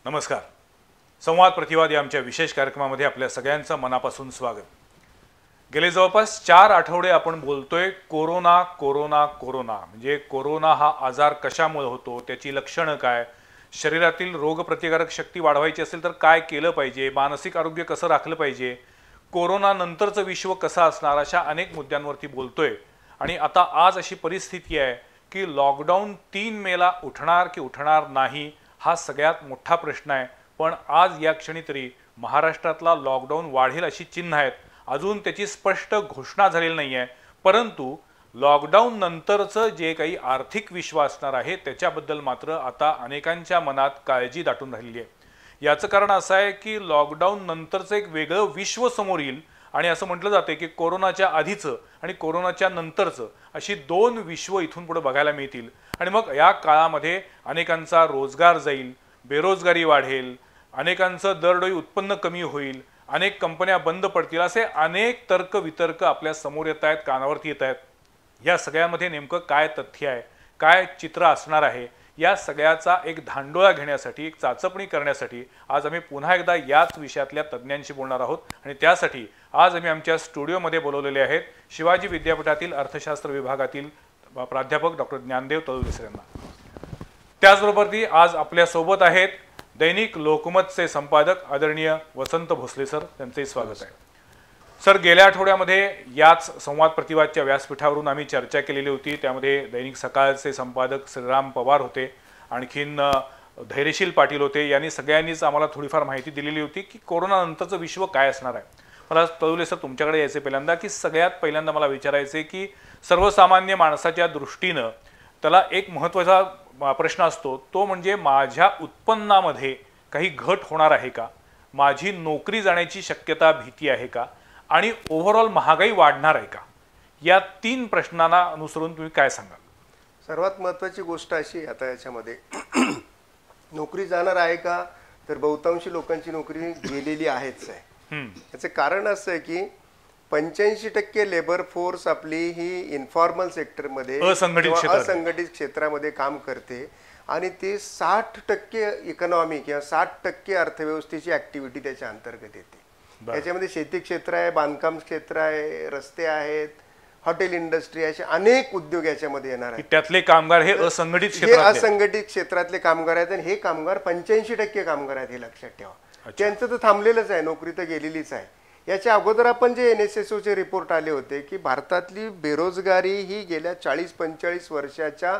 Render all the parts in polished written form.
नमस्कार. संवाद प्रतिवाद या आमच्या विशेष कार्यक्रमामध्ये आपल्या सगळ्यांचं मनापासून स्वागत. गेले जवळपास 4 आठवडे आपण बोलतोय कोरोना कोरोना कोरोना. म्हणजे कोरोना हा आजार कशामुळे होतो, त्याची लक्षणं काय, शरीरातील रोगप्रतिकारक शक्ती वाढवायची असेल तर काय केलं पाहिजे, मानसिक आरोग्य कसं राखलं पाहिजे, कोरोना नंतरचं विश्व कसं असणार, अशा अनेक मुद्द्यांवरती बोलतोय. आणि आता आज अशी परिस्थिती आहे की लॉकडाऊन 3 मेला उठणार की उठणार नाही हा सगळ्यात मोठा प्रश्न आहे. पण आज या क्षणी तरी महाराष्ट्रातला लॉकडाऊन वाढेल अशी चिन्ह आहेत. अजून त्याची स्पष्ट घोषणा झालेली नाही आहे. परंतु लॉकडाऊन नंतरचं जे काही आर्थिक विश्व असणार आहे त्याच्याबद्दल मात्र आता अनेकांच्या मनात काळजी दाटून राहिलेली आहे. याचं कारण असं आहे की लॉकडाऊन नंतरचं एक वेगळं विश्व समोर येईल. आणि असं म्हटलं जाते की कोरोनाच्या आधीचं आणि कोरोनाच्या नंतरचं अशी 2 विश्व इथून पुढे बघायला मिळतील. आणि मग या काळामध्ये अनेकांचा रोजगार जाईल, बेरोजगारी वाढेल, अनेकांचं दरडोई उत्पन्न कमी होईल, अनेक कंपन्या बंद पडतील, असे अनेक तर्क वितर्क आपल्या समोर येत आहेत, कानावरती येत आहेत. या सगळ्यामध्ये नेमकं काय तथ्य आहे, काय चित्र असणार आहे, या सगळ्याचा एक धांडोळा घेण्यासाठी, एक चाचपणी करण्यासाठी आज आम्ही पुन्हा एकदा याच विषयातल्या तज्ज्ञांशी बोलणार आहोत. आणि त्यासाठी आज आम्ही आमच्या स्टुडिओमध्ये बोलवलेले आहेत शिवाजी विद्यापीठातील अर्थशास्त्र विभागातील प्राध्यापक डॉक्टर ज्ञानदेव तळुले सर यांना. त्याचबरोबर ती आज आपल्यासोबत आहेत दैनिक लोकमतचे संपादक आदरणीय वसंत भोसले सर. त्यांचंही स्वागत आहे. सर, गेल्या आठवड्यामध्ये याच संवाद प्रतिवादच्या व्यासपीठावरून आम्ही चर्चा केलेली होती. त्यामध्ये दैनिक सकाळचे संपादक श्रीराम पवार होते, आणखीन धैर्यशील पाटील होते. यांनी सगळ्यांनीच आम्हाला थोडीफार माहिती दिलेली होती की कोरोना नंतरचं विश्व काय असणार आहे. मला तळुले सर तुमच्याकडे यायचे पहिल्यांदा की सगळ्यात पहिल्यांदा मला विचारायचे की सर्वसामान्य माणसाच्या दृष्टीनं त्याला एक महत्त्वाचा प्रश्न असतो, तो म्हणजे माझ्या उत्पन्नामध्ये काही घट होणार आहे का, माझी नोकरी जाण्याची शक्यता भीती आहे का, आणि ओव्हरऑल महागाई वाढणार आहे का. या 3 प्रश्नांना अनुसरून तुम्ही काय सांगाल? सर्वात महत्त्वाची गोष्ट अशी आता याच्यामध्ये नोकरी जाणार आहे का, तर बहुतांशी लोकांची नोकरी गेलेली आहेच आहे. याचं कारण असं आहे की 85% लेबर फोर्स आपली ही इन्फॉर्मल सेक्टरमध्ये असंघटित क्षेत्रामध्ये काम करते आणि ते 60% इकॉनॉमी किंवा 60% अर्थव्यवस्थेची ऍक्टिव्हिटी त्याच्या अंतर्गत येते. याच्यामध्ये शेती क्षेत्र आहे, बांधकाम क्षेत्र आहे, रस्ते आहेत, हॉटेल इंडस्ट्री, असे अनेक उद्योग याच्यामध्ये येणार आहेत. त्यातले कामगार हे असंघटित क्षेत्रातले कामगार आहेत आणि हे कामगार 85% कामगार आहेत, हे लक्षात ठेवा. त्यांचं तर थांबलेलंच आहे, नोकरी तर गेलेलीच आहे. याच्या अगोदर आपण जे NSSOचे रिपोर्ट आले होते की भारतातली बेरोजगारी ही गेल्या 40-45 वर्षाच्या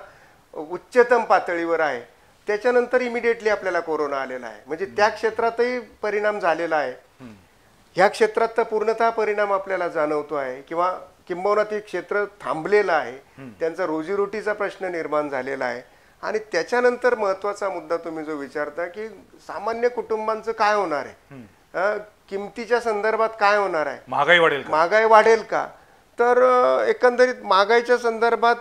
उच्चतम पातळीवर आहे. त्याच्यानंतर इमिडिएटली आपल्याला कोरोना आलेला आहे. म्हणजे त्या क्षेत्रातही परिणाम झालेला आहे. ह्या क्षेत्रात तर पूर्णतः परिणाम आपल्याला जाणवतो आहे किंवा किंबहुना ते क्षेत्र थांबलेलं आहे. त्यांचा रोजीरोटीचा प्रश्न निर्माण झालेला आहे. आणि त्याच्यानंतर महत्त्वाचा मुद्दा तुम्ही जो विचारता की सामान्य कुटुंबांचं काय होणार आहे, किमतीच्या संदर्भात काय होणार आहे, महागाई वाढेल का, तर एकंदरीत महागाईच्या संदर्भात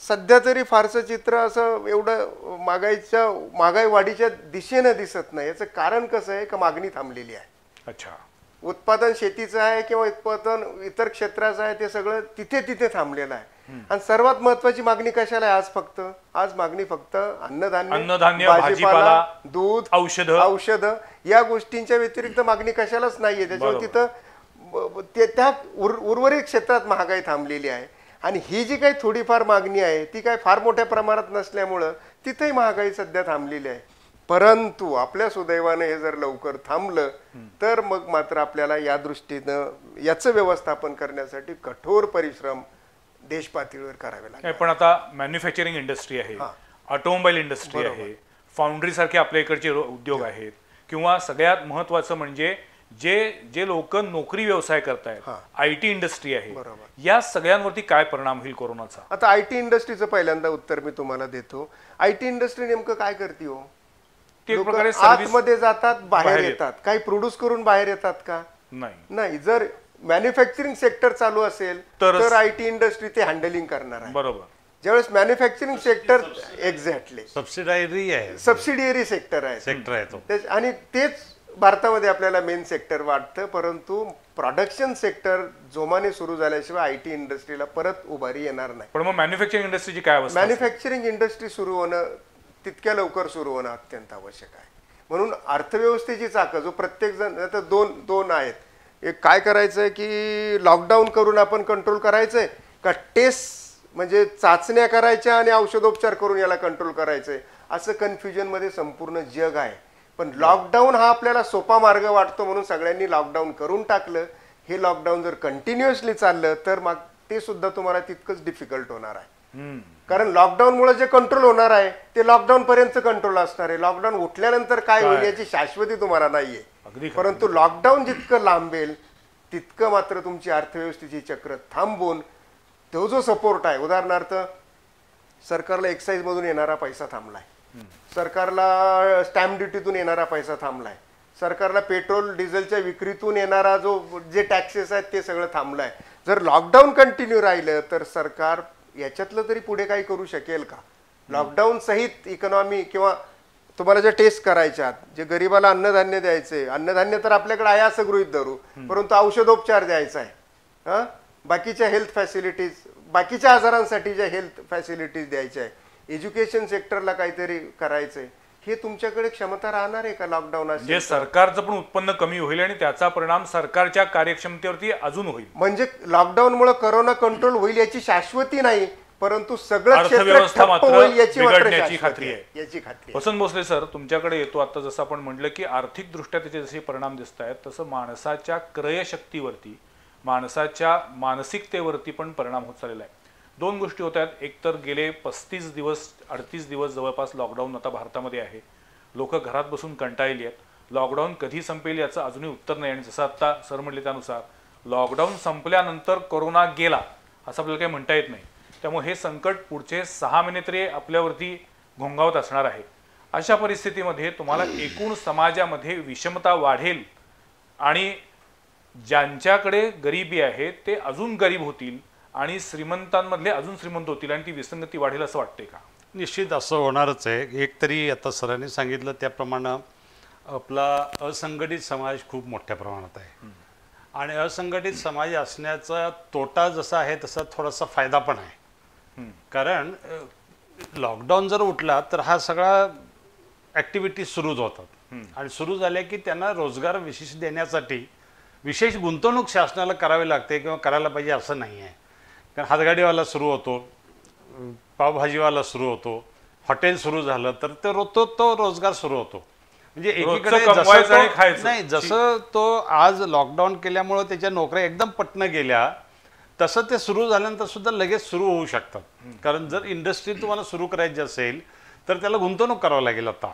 सध्या तरी फारसं चित्र असं एवढं महागाई वाढीच्या दिशेनं दिसत नाही. याचं कारण कसं आहे का मागणी थांबलेली आहे. अच्छा. उत्पादन शेतीचं आहे किंवा उत्पादन इतर क्षेत्राचं आहे, ते सगळं तिथे थांबलेलं आहे. आणि सर्वात महत्वाची मागणी कशाला आहे आज मागणी फक्त अन्नधान्य, भाजीपाला, दूध, औषध या गोष्टींच्या व्यतिरिक्त मागणी कशालाच नाहीये. त्याच्यावर तिथं त्या उर्वरित क्षेत्रात महागाई थांबलेली आहे. आणि ही जी काही थोडीफार मागणी आहे ती काही फार मोठ्या प्रमाणात नसल्यामुळं तिथेही महागाई सध्या थांबलेली आहे. परंतु आपल्या सुदैवाने हे जर लवकर थांबलं तर मग मात्र आपल्याला या दृष्टीनं याचं व्यवस्थापन करण्यासाठी कठोर परिश्रम देश पातळीवर करावे लागेल. पण आता मॅन्युफॅक्चरिंग इंडस्ट्री आहे, ऑटोमोबाईल इंडस्ट्री आहे, फाउंड्री सारखे आपल्या इकडचे उद्योग आहेत, किंवा सगळ्यात महत्वाचं म्हणजे जे लोक नोकरी व्यवसाय करतायत, IT इंडस्ट्री आहे, या सगळ्यांवरती काय परिणाम होईल कोरोनाचा. आता IT इंडस्ट्रीचं पहिल्यांदा उत्तर मी तुम्हाला देतो. IT इंडस्ट्री नेमकं काय करते हो, आतमध्ये जातात, बाहेर येतात. काही प्रोड्यूस करून बाहेर येतात का? नाही. जर मॅन्युफॅक्चरिंग सेक्टर चालू असेल तर IT इंडस्ट्री ते हँडलिंग करणार आहे. बरोबर. ज्यावेळेस manufacturing sector exactly subsidiary sector आहे आणि तेच भारतामध्ये आपल्याला मेन सेक्टर वाटतं. परंतु प्रोडक्शन सेक्टर जोमाने सुरू झाल्याशिवाय IT इंडस्ट्रीला परत उभारी येणार नाही. पण मग मॅन्युफॅक्चरिंग इंडस्ट्रीची काय अवस्था? मॅन्युफॅक्चरिंग इंडस्ट्री सुरू होणं तितक्या लवकर सुरू होणं अत्यंत आवश्यक आहे. म्हणून अर्थव्यवस्थेची चाकं जो प्रत्येक जण आता दोन आहेत. एक काय करायचं आहे की लॉकडाऊन करून आपण कंट्रोल करायचं आहे का टेस्ट म्हणजे चाचण्या करायच्या आणि औषधोपचार करून याला कंट्रोल करायचं आहे, असं कन्फ्युजनमध्ये संपूर्ण जग आहे. पण लॉकडाऊन हा आपल्याला सोपा मार्ग वाटतो म्हणून सगळ्यांनी लॉकडाऊन करून टाकलं. हे लॉकडाऊन जर कंटिन्युअसली चाललं तर मग ते सुद्धा तुम्हाला तितकंच डिफिकल्ट होणार आहे. कारण लॉकडाऊनमुळे जे कंट्रोल होणार आहे ते लॉकडाऊन पर्यंत कंट्रोल असणार आहे. लॉकडाऊन उठल्यानंतर काय होईल याची शाश्वती तुम्हाला नाहीये. परंतु लॉकडाऊन जितकं लांबेल तितकं मात्र तुमची अर्थव्यवस्थेची चक्र थांबवून तो जो सपोर्ट आहे, उदाहरणार्थ सरकारला एक्साईज मधून येणारा पैसा थांबलाय, सरकारला स्टॅम्प ड्युटीतून येणारा पैसा थांबलाय, सरकारला पेट्रोल डिझेलच्या विक्रीतून येणारा जे टॅक्सेस आहेत ते सगळं थांबलंय. जर लॉकडाऊन कंटिन्यू राहिलं तर सरकार याच्यातलं तरी पुढे काही करू शकेल का? लॉकडाऊन सहित इकॉनॉमी किंवा तुम्हाला ज्या टेस्ट करायच्यात, जे गरिबाला अन्नधान्य द्यायचे, अन्नधान्य तर आपल्याकडे आहे असं गृहीत धरू, परंतु औषधोपचार द्यायचा आहे, बाकीच्या हेल्थ फॅसिलिटीज, बाकीच्या आजारांसाठी ज्या हेल्थ फॅसिलिटीज द्यायच्या आहे, एज्युकेशन सेक्टरला काहीतरी करायचंय, हे तुमच्याकडे क्षमता राहणार आहे का लॉकडाऊन असेल? म्हणजे सरकारचं पण उत्पन्न कमी होईल आणि त्याचा परिणाम सरकारच्या कार्यक्षमतेवरती अजून होईल. म्हणजे लॉकडाऊनमुळे कोरोना कंट्रोल होईल याची शाश्वती नाही, परंतु सगळं क्षेत्र ठप्प होईल याची खात्री आहे. वसंत भोसले सर, तुमच्याकडे येतो. आता जसं आपण म्हटलं की आर्थिक दृष्ट्या त्याचे जसे परिणाम दिसत आहेत तसं माणसाच्या क्रयशक्तीवरती, माणसाच्या मानसिकतेवरती पण परिणाम होत चाललेला आहे. दोन गोष्टी होत आहेत. एक तर गेले 35 दिवस 38 दिवस जवळपास लॉकडाऊन आता भारतामध्ये आहे. लोक घरात बसून कंटाळली आहेत. लॉकडाऊन कधी संपेल याचं अजूनही उत्तर नाही. आणि जसं आता सर म्हटले त्यानुसार लॉकडाऊन संपल्यानंतर कोरोना गेला असं आपल्याला काही म्हणता येत नाही. त्यामुळे हे संकट पुढचे 6 महिने तरी आपल्यावरती घोंगावत असणार आहे. अशा परिस्थितीमध्ये तुम्हाला एकूण समाजामध्ये विषमता वाढेल आणि ज्यांच्याकडे गरिबी आहे ते अजून गरीब होतील आणि श्रीमंतांमधले अजून श्रीमंत होतील आणि ती विसंगती वाढेल असं वाटतंय का? निश्चित असं होणारच आहे. एक तरी आता सरांनी सांगितलं त्याप्रमाणे आपला असंघटित समाज खूप मोठ्या प्रमाणात आहे आणि असंघटित समाज असण्याचा तोटा जसा आहे तसा थोडासा फायदा पण आहे. कारण लॉकडाऊन जर उठला तर हा सगळा ॲक्टिव्हिटी सुरूच होतात आणि सुरू झाल्या की त्यांना रोजगार विशेष देण्यासाठी विशेष गुंतवणूक शासनाला करावी लागते किंवा करायला पाहिजे असं नाही आहे. कारण हातगाडीवाला सुरू होतो, पावभाजीवाला सुरू होतो, हॉटेल सुरू झालं तर तो रोजगार सुरू होतो. म्हणजे एकीकडे नाही, जसं तो आज लॉकडाऊन केल्यामुळं त्याच्या नोकऱ्या एकदम पटणं गेल्या तसं ते सुरू झाल्यानंतर सुद्धा लगेच सुरू होऊ शकतात. कारण जर इंडस्ट्री तुम्हाला सुरू करायची असेल तर त्याला गुंतवणूक करावं लागेल आता.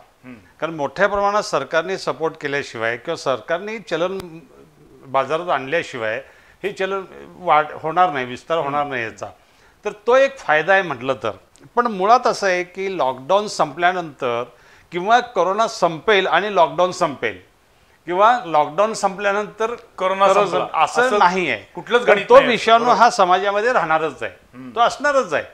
कारण मोठ्या प्रमाणात सरकारने सपोर्ट केल्याशिवाय किंवा सरकारने चलन बाजारात आणल्याशिवाय हे चलन होणार नाही, विस्तार होणार नाही याचा. तर तो एक फायदा आहे म्हटलं तर. पण मुळात असं आहे की लॉकडाऊन संपल्यानंतर किंवा कोरोना संपेल आणि लॉकडाऊन संपेल किंवा लॉकडाऊन संपल्यानंतर कोरोना असं नाही आहे कुठलंच. तो विषाणू हा समाजामध्ये राहणारच आहे, तो असणारच आहे.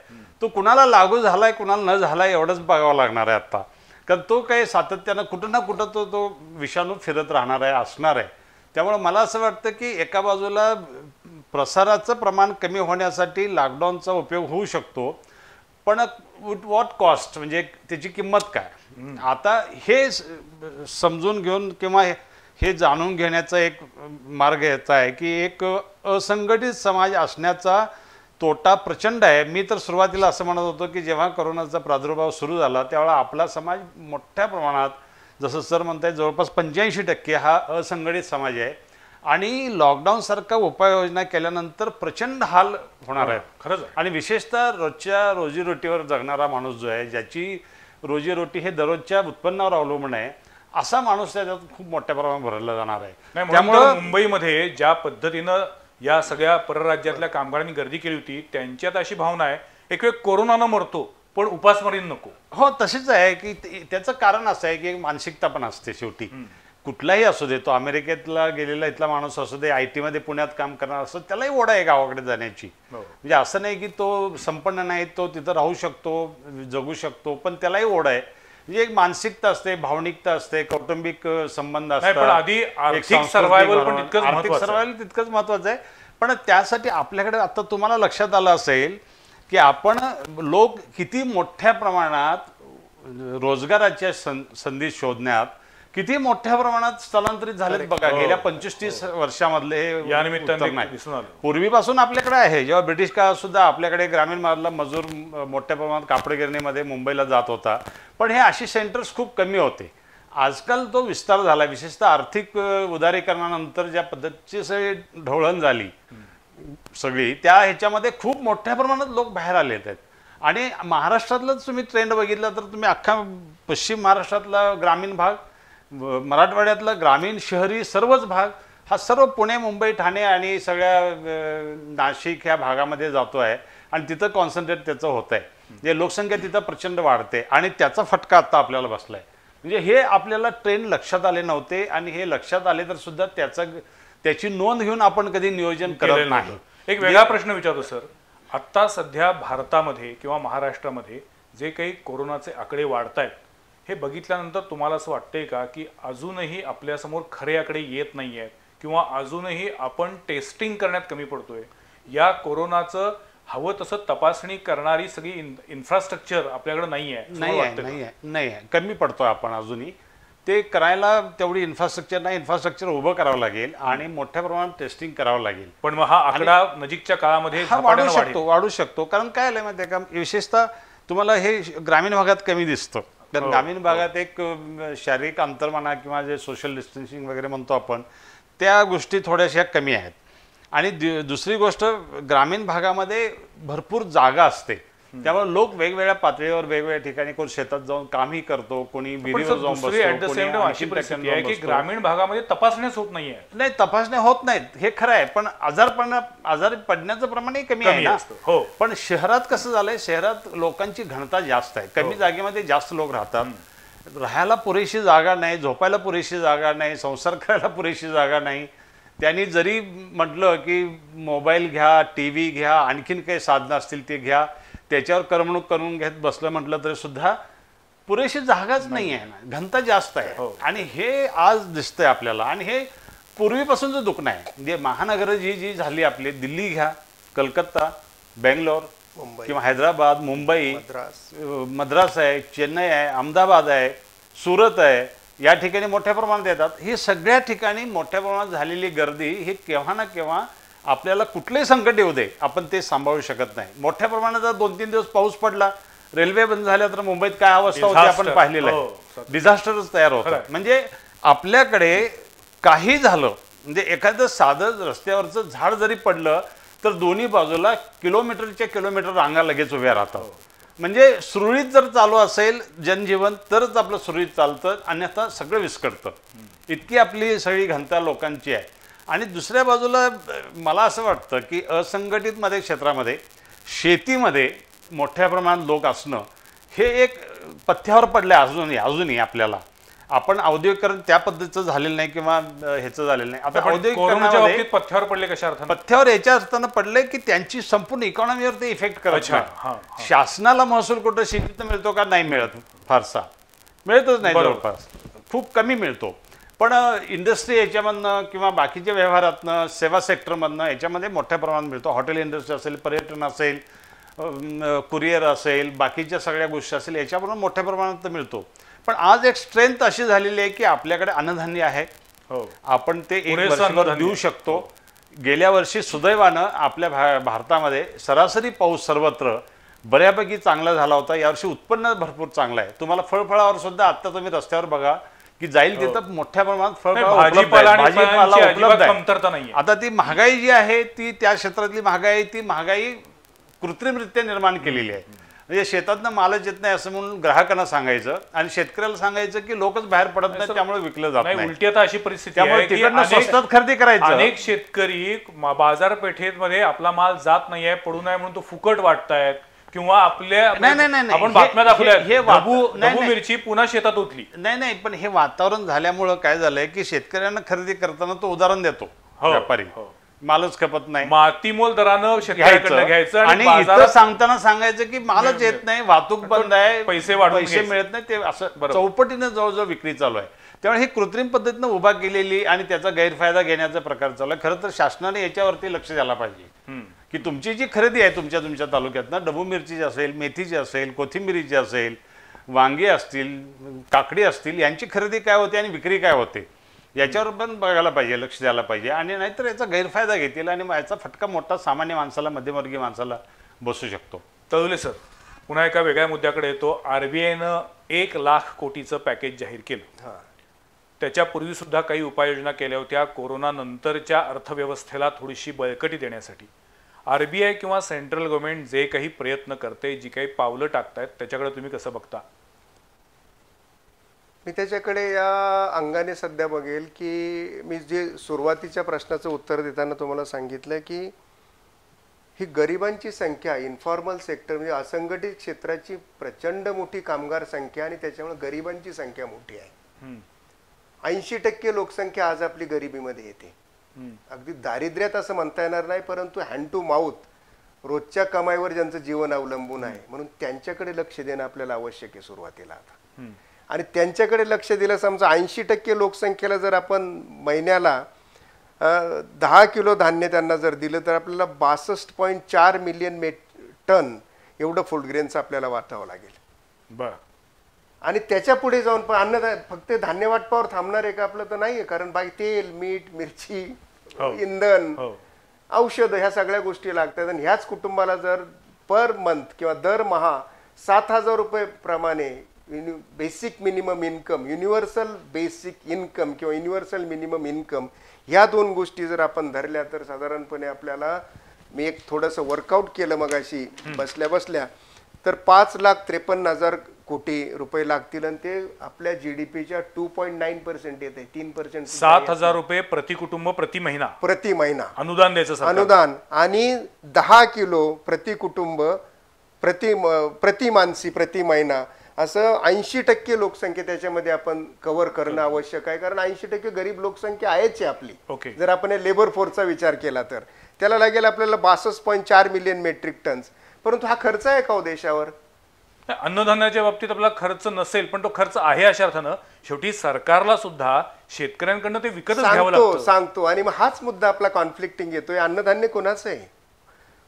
तो कुणाला लागू झालाय कुणाला न झालाय एवढंच बघावं लागणार आहे आता. कारण तो काही सातत्यानं कुठं ना कुठं तो विषाणू फिरत राहणार आहे, असणार आहे. त्यामुळे मला असं वाटतं की एका बाजूला प्रसाराचं प्रमाण कमी होण्यासाठी लॉकडाऊनचा उपयोग होऊ शकतो, पण विथ व्हॉट कॉस्ट, म्हणजे त्याची किंमत काय. आता हे समजून घेऊन किंवा हे जाणून घेण्याचा एक मार्ग याचा आहे की एक असंघटित समाज असण्याचा तोटा प्रचंड आहे. मी तर सुरुवातीला असं म्हणत होतो की जेव्हा कोरोनाचा प्रादुर्भाव सुरू झाला त्यावेळा आपला समाज मोठ्या प्रमाणात, जसं सर म्हणताय, जवळपास 85% हा असंघटित समाज आहे. आणि लॉकडाऊन सारखा उपाययोजना केल्यानंतर प्रचंड हाल होणार आहेत खरंच. आणि विशेषतः रोजच्या रोजीरोटीवर जगणारा माणूस जो आहे, ज्याची रोजीरोटी हे दररोजच्या उत्पन्नावर अवलंबून आहे, असा माणूस त्याच्यात खूप मोठ्या प्रमाणात भरला जाणार आहे. त्यामुळे मुंबईमध्ये ज्या पद्धतीनं या सगळ्या परराज्यातल्या कामगारांनी गर्दी केली होती त्यांच्यात अशी भावना आहे एक वेळ कोरोनानं मरतो पण उपासमारीनं नको. हो, तशीच आहे की त्याचं कारण असं आहे की एक मानसिकता पण असते. शेवटी कुठलाही असू दे, तो अमेरिकेतला गेलेला इथला माणूस असू दे, IT मध्ये पुण्यात काम करणार असो, त्यालाही ओढ आहे गावाकडे जाण्याची. म्हणजे असं नाही की तो संपन्न नाही, तो तिथं राहू शकतो, जगू शकतो, पण त्यालाही ओढ आहे. म्हणजे एक मानसिकता असते, भावनिकता असते, कौटुंबिक संबंध असतात. आर्थिक सर्व्हायव्हल तितकंच महत्वाचं आहे. पण त्यासाठी आपल्याकडे आता तुम्हाला लक्षात आलं असेल की आपण लोक किती मोठ्या प्रमाणात रोजगाराच्या संधी शोधण्यात किती मोठ्या प्रमाणात स्थलांतरित झालेत बघा गेल्या 25-30 वर्षामधले हे या उत्तर निमित्ताने नाही. दिसून आलं. पूर्वीपासून आपल्याकडे आहे. जेव्हा ब्रिटिश काळात सुद्धा आपल्याकडे ग्रामीण भागातला मजूर मोठ्या प्रमाणात कापड गिरणीमध्ये मुंबईला जात होता, पण हे अशी सेंटर्स खूप कमी होते. आजकाल तो विस्तार झाला, विशेषतः आर्थिक उदारीकरणानंतर ज्या पद्धतीची सगळी ढवळण झाली सगळी, त्या ह्याच्यामध्ये खूप मोठ्या प्रमाणात लोक बाहेर आलेत आहेत. आणि महाराष्ट्रातलंच तुम्ही ट्रेंड बघितला तर तुम्ही अख्खा पश्चिम महाराष्ट्रातला ग्रामीण भाग, मराठवाड्यातला ग्रामीण शहरी सर्वच भाग हा सर्व पुणे, मुंबई, ठाणे आणि सगळ्या नाशिक ह्या भागामध्ये जातो आहे आणि तिथं कॉन्सन्ट्रेट त्याचं होत आहे. जे लोकसंख्या तिथं प्रचंड वाढते आणि त्याचा फटका आता आपल्याला बसलाय. म्हणजे हे आपल्याला ट्रेंड लक्षात आले नव्हते आणि हे लक्षात आले तर सुद्धा त्याची नोंद घेऊन आपण कधी नियोजन करत नाही. एक वेगळा प्रश्न विचारतो सर, आत्ता सध्या भारतामध्ये किंवा महाराष्ट्रामध्ये जे काही कोरोनाचे आकडे वाढत आहेत हे बघितल्यानंतर तुम्हाला असं वाटतंय का की अजूनही आपल्यासमोर खरे आकडे येत नाही आहेत किंवा अजूनही आपण टेस्टिंग करण्यात कमी पडतोय? या कोरोनाचं हवं तसं तपासणी करणारी सगळी इन्फ्रास्ट्रक्चर आपल्याकडे नाही आहे, कमी पडतोय आपण अजूनही. ते करायला तेवढी इन्फ्रास्ट्रक्चर नाही, इन्फ्रास्ट्रक्चर उभं करावं लागेल आणि मोठ्या प्रमाणात टेस्टिंग करावं लागेल. पण मग हा आकडा नजीकच्या काळामध्ये वाढू शकतो. कारण काय आलंय माहिती आहे का, विशेषतः तुम्हाला हे ग्रामीण भागात कमी दिसतं. कारण ग्रामीण भागात एक शारीरिक अंतर म्हणा किंवा जे सोशल डिस्टन्सिंग वगैरे म्हणतो आपण, त्या गोष्टी थोड्याशा कमी आहेत. आणि दुसरी गोष्ट, ग्रामीण भागामध्ये भरपूर जागा असते, त्यामुळे लोक वेगवेगळ्या पातळीवर वेगवेगळ्या ठिकाणी कोण शेतात जाऊन कामही करतो, कोणी विहिरीवर जाऊन बसतो. अशी परिस्थिती आहे की ग्रामीण भागामध्ये तपासण्याच होत नाहीये. नाही, तपासण्या होत नाहीत हे खरं आहे, पण आजारी पडण्याचं प्रमाणही कमी आहे ना. हो. पण शहरात कसं झालंय, शहरात लोकांची घनता जास्त आहे, कमी जागेमध्ये जास्त लोक राहतात. राहायला पुरेशी जागा नाही, झोपायला पुरेशी जागा नाही, संसार करायला पुरेशी जागा नाही. त्यांनी जरी म्हटलं की मोबाईल घ्या, टीव्ही घ्या, आणखीन काही साधनं असतील ते घ्या, त्याच्यावर करमणूक करून घेत बसलं म्हटलं तरी सुद्धा पुरेशी जागाच नाही आहे ना, घनता जास्त आहे. आणि हे आज दिसतंय आपल्याला. आणि हे पूर्वीपासूनचं दुखणं आहे. म्हणजे महानगरं जी झाली आपली, दिल्ली घ्या, कलकत्ता, बेंगलोर किंवा हैदराबाद, मुंबई, मद्रास आहे, चेन्नई आहे, अहमदाबाद आहे, सुरत आहे, या ठिकाणी मोठ्या प्रमाणात येतात. ही सगळ्या ठिकाणी मोठ्या प्रमाणात झालेली गर्दी ही केव्हा ना केव्हा आपल्याला कुठलंही संकट येऊ दे, आपण ते सांभाळू शकत नाही. मोठ्या प्रमाणात जर 2-3 दिवस पाऊस पडला, रेल्वे बंद झाल्या, तर मुंबईत काय अवस्था होती आपण पाहिलेलं आहे. डिझास्टरच तयार होतं. म्हणजे आपल्याकडे काही झालं, म्हणजे एखादं साधं रस्त्यावरचं झाड जरी पडलं तर दोन्ही बाजूला किलोमीटरच्या किलोमीटर रांगा लगेच उभ्या राहतात. म्हणजे सुरळीत जर चालू असेल जनजीवन तरच आपलं सुरळीत चालतं, अन्यथा सगळं विस्कटतं. इतकी आपली सगळी घनता लोकांची आहे. आणि दुसऱ्या बाजूला मला असं वाटतं की असंघटित मध्ये क्षेत्रामध्ये, शेतीमध्ये मोठ्या प्रमाणात लोक असणं हे एक पथ्यावर पडलं आहे अजूनही आपल्याला. आपण औद्योगिकरण त्या पद्धतीचं झालेलं नाही किंवा ह्याचं झालेलं नाही. आता औद्योगिकरणामध्ये पथ्यावर पडले कशा अर्थाने? पथ्यावर याच्या अर्थानं पडलंय की त्यांची संपूर्ण इकॉनॉमीवर ते इफेक्ट करत नाही. शासनाला महसूल कुठं शेतीत मिळतो का? नाही मिळत, फारसा मिळतच नाही, जवळपास खूप कमी मिळतो. पण इंडस्ट्री याच्यामधनं किंवा बाकीच्या व्यवहारातनं, सेवा सेक्टरमधनं याच्यामध्ये मोठ्या प्रमाणात मिळतो. हॉटेल इंडस्ट्री असेल, पर्यटन असेल, कुरिअर असेल, बाकीच्या सगळ्या गोष्टी असेल, याच्याबरोबर मोठ्या प्रमाणात मिळतो. पण आज एक स्ट्रेंथ अशी झालेली आहे की आपल्याकडे अन्नधान्य आहे, आपण ते एक वर्षभर देऊ शकतो. गेल्या वर्षी सुदैवानं आपल्या भारतामध्ये सरासरी पाऊस सर्वत्र बऱ्यापैकी चांगला झाला होता. यावर्षी उत्पन्न भरपूर चांगलं आहे. तुम्हाला फळफळावर सुद्धा आता तुम्ही रस्त्यावर बघा की जाईल तिथं मोठ्या प्रमाणात भाजीपाला कमतरता नाही. आता ती महागाई जी आहे ती त्या क्षेत्रातली महागाई कृत्रिमरित्या निर्माण केलेली आहे. म्हणजे शेतातनं मालच येत नाही असं म्हणून ग्राहकांना सांगायचं आणि शेतकऱ्याला सांगायचं की लोकच बाहेर पडत नाही, त्यामुळे विकलं जात नाही. उलटी आता अशी परिस्थिती आहे त्यामुळे तिकडनं स्वस्तात खरेदी करायचं. अनेक शेतकरी बाजारपेठेमध्ये आपला माल जात नाहीये, पडू नये म्हणून तो फुकट वाटतायत किंवा आपल्या आपण बातम्या दाखवल्या, हे ढबू मिरची पुन्हा शेतात उठली. नाही, पण हे वातावरण झाल्यामुळं काय झालंय की शेतकऱ्यांना खरेदी करताना तो उदाहरण देतो व्यापारी, मालच खपत नाही, मातीमोल दरानं शेतकऱ्याकडनं घ्यायचं आणि इथं सांगताना सांगायचं की मालच येत नाही, वाहतूक बंद आहे, पैसे मिळत नाही. ते असं चौपटीनं जवळजवळ विक्री चालू आहे. त्यामुळे ही कृत्रिम पद्धतीनं उभा केलेली आणि त्याचा गैरफायदा घेण्याचा प्रकार चालू आहे. खरं तर शासनाने याच्यावरती लक्ष द्यायला पाहिजे की तुमची जी खरेदी आहे तुमच्या तालुक्यातनं, ढबू मिरचीची असेल, मेथीची असेल, कोथिंबिरीची असेल, वांगी असतील, काकडी असतील, यांची खरेदी काय होते आणि विक्री काय होते याच्यावर पण बघायला पाहिजे, लक्ष द्यायला पाहिजे. आणि नाहीतर याचा गैरफायदा घेतील आणि याचा फटका मोठा सामान्य माणसाला, मध्यमवर्गीय माणसाला बसू शकतो. तळुले सर, पुन्हा एका वेगळ्या मुद्द्याकडे येतो. RBIनं 1,00,000 कोटीचं पॅकेज जाहीर केलं. त्याच्यापूर्वी सुद्धा काही उपाययोजना केल्या होत्या कोरोना नंतरच्या अर्थव्यवस्थेला थोडीशी बळकटी देण्यासाठी. RBI किंवा सेंट्रल गव्हर्नमेंट जे काही प्रयत्न करते, जी काही पावलं टाकतायत, त्याच्याकडे तुम्ही कसं बघता? मी त्याच्याकडे या अंगाने सध्या बघेल की मी जे सुरुवातीच्या प्रश्नाचं उत्तर देताना तुम्हाला सांगितलं की ही गरिबांची संख्या, इन्फॉर्मल सेक्टर म्हणजे असंघटित क्षेत्राची प्रचंड मोठी कामगार संख्या आणि त्याच्यामुळे गरिबांची संख्या मोठी आहे. 80% लोकसंख्या आज आपली गरिबीमध्ये येते. अगदी दारिद्र्यात असं म्हणता येणार नाही, परंतु हँड टू माउथ रोजच्या कमाईवर ज्यांचं जीवन अवलंबून आहे, म्हणून त्यांच्याकडे लक्ष देणं आपल्याला आवश्यक आहे सुरुवातीला आता. आणि त्यांच्याकडे लक्ष दिलं, समजा 80% लोकसंख्येला जर आपण महिन्याला 10 किलो धान्य त्यांना जर दिलं तर आपल्याला 62.4 मिलियन टन एवढं फूड ग्रेनचं आपल्याला वाटावं लागेल. बरं. आणि त्याच्या पुढे जाऊन पण अन्न फक्त धान्य वाटपावर थांबणार आहे का आपलं? तर नाहीये. कारण बाकी तेल, मीठ, मिरची, इंधन, औषधं ह्या सगळ्या गोष्टी लागतात. आणि ह्याच कुटुंबाला जर पर मंथ किंवा दरमहा 7,000 रुपये प्रमाणे basic minimum income, universal basic income किंवा युनिव्हर्सल मिनिमम इन्कम, ह्या दोन गोष्टी जर आपण धरल्या तर साधारणपणे आपल्याला, मी एक थोडंसं वर्कआउट केलं मगाशी बसल्या बसल्या, तर 5,53,000 कोटी रुपये लागतील. आणि ते आपल्या GDPच्या 2.9% येते, 3%. 7,000 रुपये प्रति कुटुंब प्रति महिना अनुदान द्यायचं अनुदान. आणि 10 किलो प्रति कुटुंब प्रति मानसी प्रति महिना, असं 80% लोकसंख्या त्याच्यामध्ये आपण कव्हर करणं आवश्यक आहे. कारण 80% गरीब लोकसंख्या आहेच आहे आपली. जर आपण लेबर फोर्सचा विचार केला तर त्याला लागेल आपल्याला 62.4 मिलियन मेट्रिक टन्स. परंतु हा खर्च आहे का हो देशावर? अन्नधान्याच्या बाबतीत आपला खर्च नसेल, पण तो खर्च आहे अशा अर्थानं शेवटी सरकारला सुद्धा शेतकऱ्यांकडनं ते विकतच घ्यावं लागतं. सांगतो. आणि मग हाच मुद्दा आपला कॉन्फ्लिक्टिंग येतोय. अन्नधान्य कोणाचं आहे?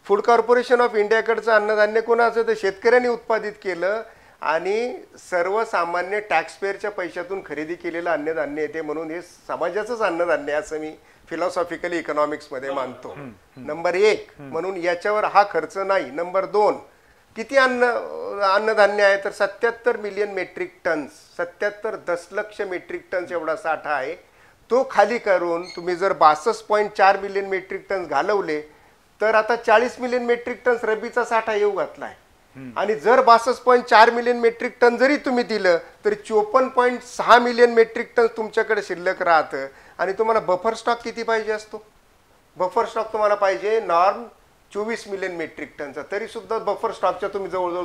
फूड कॉर्पोरेशन ऑफ इंडियाकडचं अन्नधान्य कोणाचं? तर शेतकऱ्यांनी उत्पादित केलं आणि सर्वसामान्य टॅक्सपेअरच्या पैशातून खरेदी केलेलं अन्नधान्य येते. म्हणून हे समाजाचंच अन्नधान्य असं मी फिलॉसॉफिकली इकॉनॉमिक्समध्ये मानतो. नंबर 1 म्हणून याच्यावर हा खर्च नाही. नंबर 2, किती अन्नधान्य आहे? तर 77 मिलियन मेट्रिक टन्स, 77 दशलक्ष मेट्रिक टन्स एवढा साठा आहे. तो खाली करून तुम्ही जर 62.4 मिलियन मेट्रिक टन्स घालवले तर आता 40 मिलियन मेट्रिक टन्स रब्बीचा साठा येऊ घातलाय. आणि जर 62.4 मिलियन मेट्रिक टन जरी तुम्ही दिलं तरी 54.6 मिलियन मेट्रिक टन तुमच्याकडे शिल्लक राहतं. आणि तुम्हाला बफर स्टॉक किती पाहिजे असतो? बफर स्टॉक तुम्हाला पाहिजे नॉर्म 24 मिलियन मेट्रिक टनचा. तरी सुद्धा बफर स्टॉकच्या तुम्ही जवळजवळ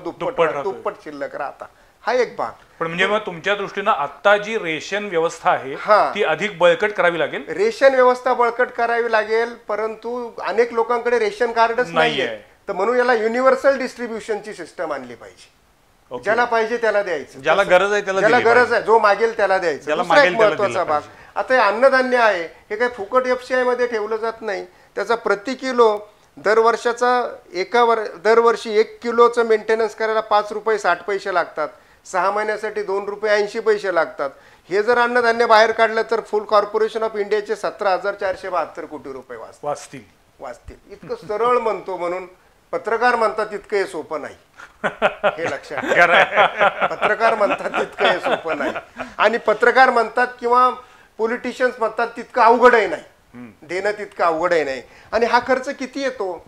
दुप्पट शिल्लक राहता. हा एक भाग. पण म्हणजे मग तुमच्या दृष्टीनं आता जी रेशन व्यवस्था आहे ती अधिक बळकट करावी लागेल. रेशन व्यवस्था बळकट करावी लागेल, परंतु अनेक लोकांकडे रेशन कार्डच नाहीये. तर म्हणून याला युनिव्हर्सल डिस्ट्रीब्युशनची सिस्टम आणली पाहिजे. ज्याला पाहिजे त्याला द्यायचं, ज्याला गरज आहे ज्याला गरज आहे, जो मागेल त्याला द्यायचं. महत्वाचा भाग. आता हे अन्नधान्य आहे, हे काही फुकट FCI मध्ये ठेवलं जात नाही. त्याचा प्रति किलो दरवर्षी 1 किलोचं मेंटेनन्स करायला 5 रुपये 60 पैसे लागतात. 6 महिन्यासाठी 2 रुपये 80 पैसे लागतात. हे जर अन्नधान्य बाहेर काढलं तर फूड कॉर्पोरेशन ऑफ इंडियाचे 17,472 कोटी रुपये वाचतील. इतकं सरळ म्हणतो, म्हणून पत्रकार म्हणतात तितकं हे सोपं नाही. हे लक्षात घ्या. पत्रकार म्हणतात तितकं हे सोपं नाही. आणि पत्रकार म्हणतात किंवा पॉलिटिशियन्स म्हणतात तितकं अवघडही नाही, देणं तितकं अवघडही नाही. आणि हा खर्च किती येतो?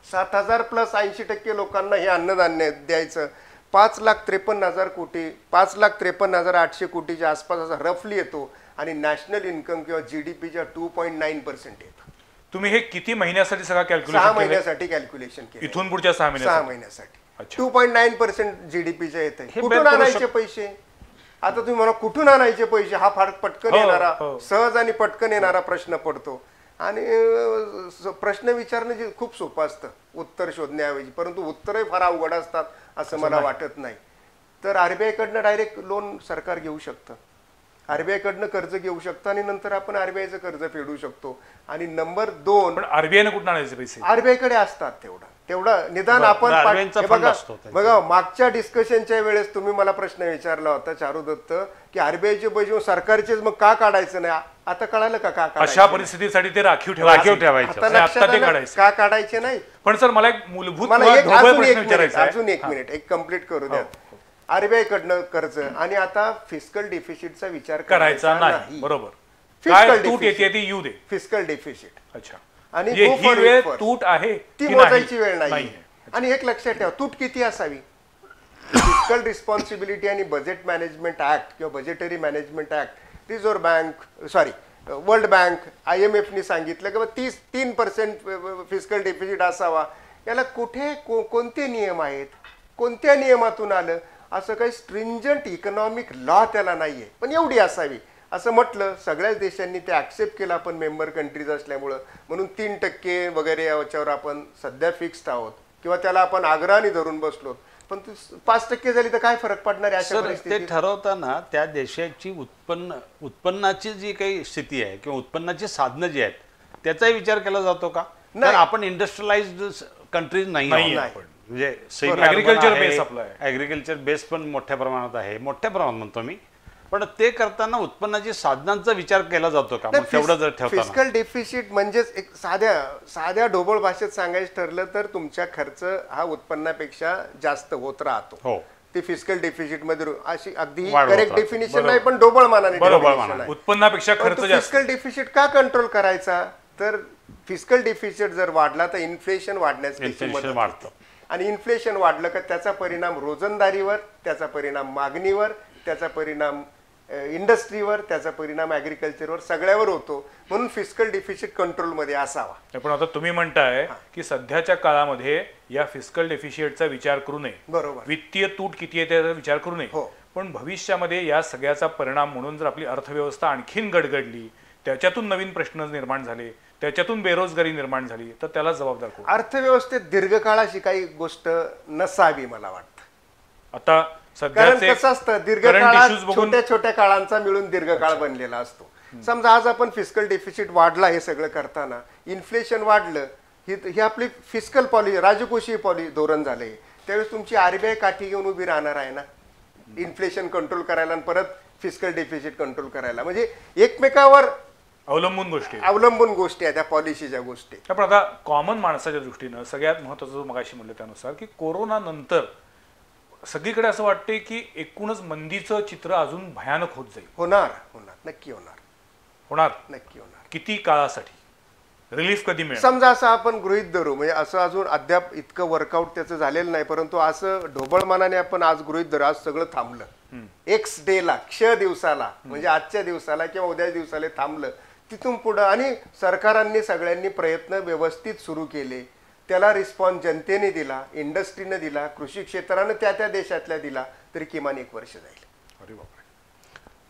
7,000 प्लस 80% लोकांना हे अन्नधान्य द्यायचं. 5,53,000 कोटी, 5,53,800 कोटीच्या आसपास असा रफली येतो. आणि नॅशनल इन्कम किंवा GDPच्या 2.9% येतो. तुम्ही हे किती महिन्यासाठी सगळं कॅल्क्युलेशन? 6 महिन्यासाठी कॅल्क्युलेशन केलं. इथून पुढच्या 6 महिन्यासाठी 2.9% GDPच्या येते. कुठून आणायचे पैसे? आता तुम्ही म्हणा कुठून आणायचे पैसे, हा फार पटकन येणारा, सहज आणि पटकन येणारा प्रश्न पडतो. आणि प्रश्न विचारणं जे खूप सोपं असतं उत्तर शोधण्याऐवजी, परंतु उत्तरही फार अवघड असतात असं मला वाटत नाही. तर RBI कडनं डायरेक्ट लोन सरकार घेऊ शकतं, RBI कडनं कर्ज घेऊ शकतं आणि नंतर आपण RBIचं कर्ज फेडू शकतो. आणि नंबर 2, पण RBI ने कुठून आणायचे पैसे? RBI कडे असतात तेवढं. तेवढं निदान आपण RBI चा हे fund बघा असतो त्यांचा. बघा मागच्या डिस्कशनच्या वेळेस तुम्ही मला प्रश्न विचारला होता चारू दत्त की आरबीआयचे पैसे सरकारचेच मग का काढायचं नाही आता कळालं का अशा काढायचं परिस्थितीसाठी ते राखीव राखीव ठेवायचे. ठेवायचं. आता आणि लक्षात आता ते आलं काढायचं. का काढायचे नाही पण सर मला एक मूलभूत मला किंवा एक ढोबळ अजून प्रश्न एक मिनिट विचारायचा आहे. अजून एक मिनिट एक कम्प्लीट करू द्या आरबीआय कडनं कर्ज आणि आता फिस्कल डिफिसिटचा विचार करायचा नाही. बरोबर. Fiscal काय तूट deficit. येते ती येऊ दे. फिस्कल डिफिसिट अच्छा. आणि म्हणजे go ही for it वेळ first. तूट आहे ती की मोजायची वेळ नाही नाहीये. आणि एक लक्षात ठेवा तूट किती असावी फिस्कल रिस्पॉन्सिबिलिटी आणि बजेट मॅनेजमेंट ऍक्ट किंवा budgetary management act reserve bank sorry world bank IMFने सांगितलं की 3% फिस्कल डिफिसिट असावा याला कुठे कोणते नियम आहेत कोणत्या नियमातून आलं असं काही स्ट्रिंजंट इकॉनॉमिक लॉ त्याला नाहीये पण एवढी असावी असं म्हटलं सगळ्याच देशांनी ते ऍक्सेप्ट केलं आपण मेंबर कंट्रीज असल्यामुळं म्हणून 3% वगैरे याच्यावर आपण सध्या फिक्स्ड आहोत किंवा त्याला आपण आग्रहाने धरून बसलो पण 5% झाली तर काय फरक पडणार आहे अशा सर ते परिस्थितीत ठरवताना त्या देशाची उत्पन्नाची जी काही स्थिती आहे किंवा उत्पन्नाची साधनं जी आहेत त्याचाही विचार केला जातो का तर आपण इंडस्ट्रियलाइज्ड कंट्रीज नाही नाहीये आहोत. आपण. म्हणजे Agriculture base आपलं आहे. ऍग्रिकल्चर बेस पण मोठ्या प्रमाणात आहे मोठ्या प्रमाणात म्हणतो मी पण ते करताना उत्पन्नाची साधनांचा विचार केला जातो का मग तेवढं जर ठेवताना फिस्कल डेफिसिट म्हणजेच एक साध्या ढोबळ भाषेत सांगायचं ठरलं तर तुमचा खर्च हा उत्पन्नापेक्षा जास्त होत राहतो हो ते फिस्कल डेफिसिट मध्ये अशी अगदी वाढ होत करेक्ट राहते. डेफिनिशन नाही पण ढोबळ मानाने definition आहे. उत्पन्नापेक्षा खर्च जास्त. फिस्कल डेफिसिट का कंट्रोल करायचा तर फिस्कल डेफिसिट जर वाढला तर इन्फ्लेशन वाढण्यास त्याची Inflation मदत वाढतं. होते. आणि इन्फ्लेशन वाढलं का त्याचा परिणाम रोजंदारीवर त्याचा परिणाम मागणीवर त्याचा परिणाम इंडस्ट्रीवर त्याचा परिणाम ऍग्रिकल्चरवर सगळ्यावर होतो म्हणून फिस्कल डिफिसिट कंट्रोलमध्ये असावा पण आता तुम्ही म्हणताय की सध्याच्या काळामध्ये या फिस्कल डेफिशिटचा विचार करू नये बरोबर वित्तीय तूट किती आहे त्याचा विचार करू नये हो. पण भविष्यामध्ये या सगळ्याचा परिणाम म्हणून जर आपली अर्थव्यवस्था आणखीन गडगडली त्याच्यातून नवीन प्रश्न निर्माण झाले त्याच्यातून बेरोजगारी निर्माण झाली तर त्याला जबाबदार कोण अर्थव्यवस्थेत दीर्घकाळाची काही गोष्ट नसावी मला वाटतं आता कारण सध्याचे कसं असतं current दीर्घकाळात issues बघून छोट्या छोट्या काळांचा मिळून दीर्घकाळ बनलेला असतो समजा आज आपण फिस्कल डेफिसिट वाढला हे सगळं करताना इन्फ्लेशन वाढलं ही आपली फिस्कल पॉलिसी राजकोषीय धोरण झालंय त्यावेळेस तुमची आरबीआय काठी घेऊन उभी राहणार आहे ना इन्फ्लेशन कंट्रोल करायला आणि परत फिस्कल डेफिसिट कंट्रोल करायला म्हणजे एकमेकावर अवलंबून गोष्टी आहेत. अवलंबून गोष्टी आहेत त्या पॉलिसीच्या गोष्टी पण आता कॉमन माणसाच्या दृष्टीनं सगळ्यात महत्वाचं जो मगाशी म्हणलं त्यानुसार की कोरोना नंतर सगळीकडे असं वाटते की एकूणच मंदीचं चित्र अजून भयानक होत जाईल होणार नक्की होणार नक्की होणार किती काळासाठी रिलीफ कधी मिळेल समजा असं आपण गृहीत धरू म्हणजे असं अजून अद्याप इतकं वर्कआउट त्याचं झालेलं नाही परंतु असं ढोबळमानाने आपण आज गृहीत धरू आज सगळं थांबलं एक्स डेला दिवसाला म्हणजे आजच्या दिवसाला किंवा उद्या दिवसाला थांबलं तिथून पुढं आणि सरकारांनी सगळ्यांनी प्रयत्न व्यवस्थित सुरू केले त्याला रिस्पॉन्स जनतेने दिला इंडस्ट्रीने दिला कृषी क्षेत्रानं त्या देशातल्या दिला तरी किमान 1 वर्ष जाईल अरे बापरे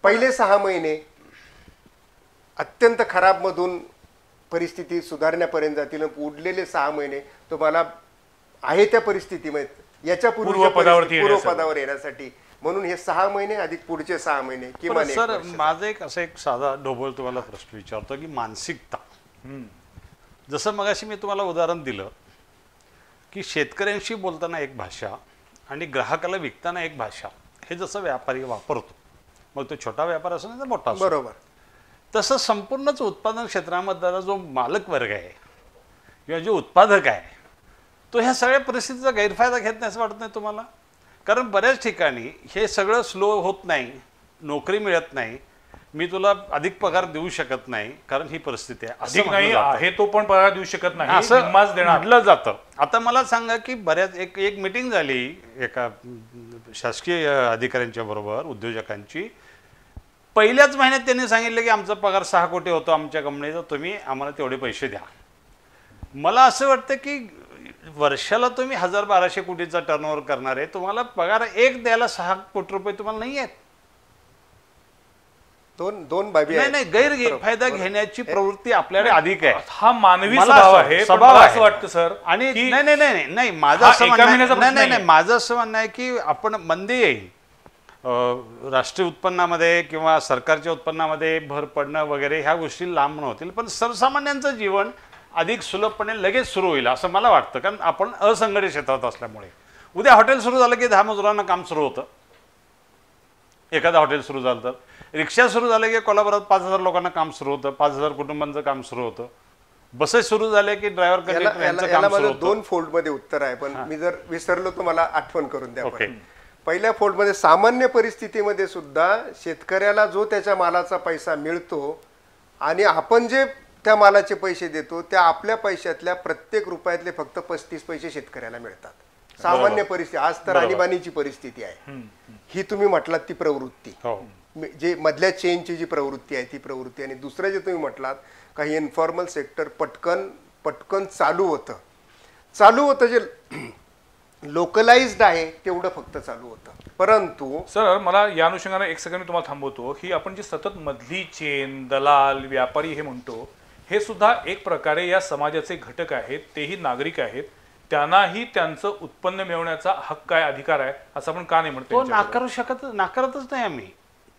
पहिले 6 महिने अत्यंत खराब मधून परिस्थिती सुधारण्यापर्यंत जातील उरलेले 6 महिने तुम्हाला आहे त्या परिस्थितीमध्ये याच्या पूर्वपदावर येण्यासाठी म्हणून हे 6 महिने अधिक पुढचे 6 महिने किमान 1 सर वर्ष. माझा एक असा एक साधा ढोबळ तुम्हाला प्रश्न विचारतो की मानसिकता जसं मगाशी मी तुम्हाला उदाहरण दिलं की शेतकऱ्यांशी बोलताना एक भाषा आणि ग्राहकाला विकताना एक भाषा हे जसं व्यापारी वापरतो मग तो छोटा व्यापार असो नाही तर मोठा असो बरोबर तसं संपूर्णच उत्पादन क्षेत्रामधला जो मालक वर्ग आहे किंवा जो उत्पादक आहे तो ह्या सगळ्या परिस्थितीचा गैरफायदा घेत नाही असं वाटत नाही तुम्हाला कारण बऱ्याच ठिकाणी हे सगळं स्लो होत नाही नोकरी मिळत नाही मी तुला अधिक पगार देऊ शकत नाही कारण ही परिस्थिती आहे अधिक नाही आहे तो पण पगार देऊ शकत नाही असं निम्माच देणार म्हटलं जातं आता मला सांगा की बऱ्याच एक मीटिंग झाली एका शासकीय अधिकाऱ्यांच्या बरोबर उद्योजकांची पहिल्याच महिन्यात त्यांनी सांगितलं की आमचा पगार 6 कोटी होतो आमच्या कंपनीचा तुम्ही आम्हाला तेवढे पैसे द्या मला असं वाटतं की वर्षाला तुम्ही 1000-1200 कोटीचा टर्नओव्हर करणार आहे तुम्हाला पगार एक द्यायला 6 कोटी रुपये तुम्हाला नाही आहेत दोन बाबी आहेत. नाही गैरफायदा घेण्याची प्रवृत्ती आपल्याकडे अधिक आहे हा मानवी मला स्वभाव असं- आहे पण स्वभाव मला आहे. असं वाटतं सर आणि की नाही माझं हा असं एका म्हणणं महिन्याचा प्रश्न नाही नाहीये. माझं असं म्हणणं आहे की आपण मंदी येईल राष्ट्रीय उत्पन्नामध्ये किंवा सरकारच्या उत्पन्नामध्ये भर पडणं वगैरे ह्या गोष्टी लांब होतील पण सर्वसामान्यांचं जीवन अधिक सुलभपणे लगेच सुरू होईल असं मला वाटतं, कारण आपण असंघटित क्षेत्रात असल्यामुळे. उद्या हॉटेल सुरू झालं की 10 मजुरांना काम सुरू होतं. एखादं हॉटेल सुरू झालं तर, रिक्षा सुरू झालं की कोल्हापुरात 5,000 लोकांना काम सुरू होतं, 5,000 कुटुंबांचं काम सुरू होतं. बसेस सुरू झाले की ड्रायव्हर कंडक्टर यांचं काम सुरू होतं. 2 फोल्डमध्ये उत्तर आहे, पण मी जर विसरलो तर मला आठवण करून द्या. पहिल्या फोल्डमध्ये सामान्य परिस्थितीमध्ये सुद्धा शेतकऱ्याला जो त्याच्या मालाचा पैसा मिळतो आणि आपण जे त्या मालाचे पैसे देतो त्या आपल्या पैशातल्या प्रत्येक रुपयातले फक्त 35 पैसे शेतकऱ्याला मिळतात. सामान्य परिस्थिती, आज तर आणीबाणीची परिस्थिती आहे. ही तुम्ही म्हटलात ती प्रवृत्ती, जे मधल्या चेनची जी प्रवृत्ती आहे ती प्रवृत्ती. आणि दुसरं जे तुम्ही म्हटलात काही इन्फॉर्मल सेक्टर पटकन चालू होतं जे लोकलाइज्ड आहे तेवढं फक्त चालू होतं. परंतु सर मला या अनुषंगाने एक सेकंद मी तुम्हाला थांबवतो की आपण जी सतत मधली चेन, दलाल, व्यापारी हे म्हणतो, हे सुद्धा एक प्रकारे या समाजाचे घटक आहेत, तेही नागरिक आहेत, त्यांनाही त्यांचं उत्पन्न मिळवण्याचा हक्क आहे, अधिकार आहे, असं आपण का नाही म्हणतो? नाकारतच नाही आम्ही.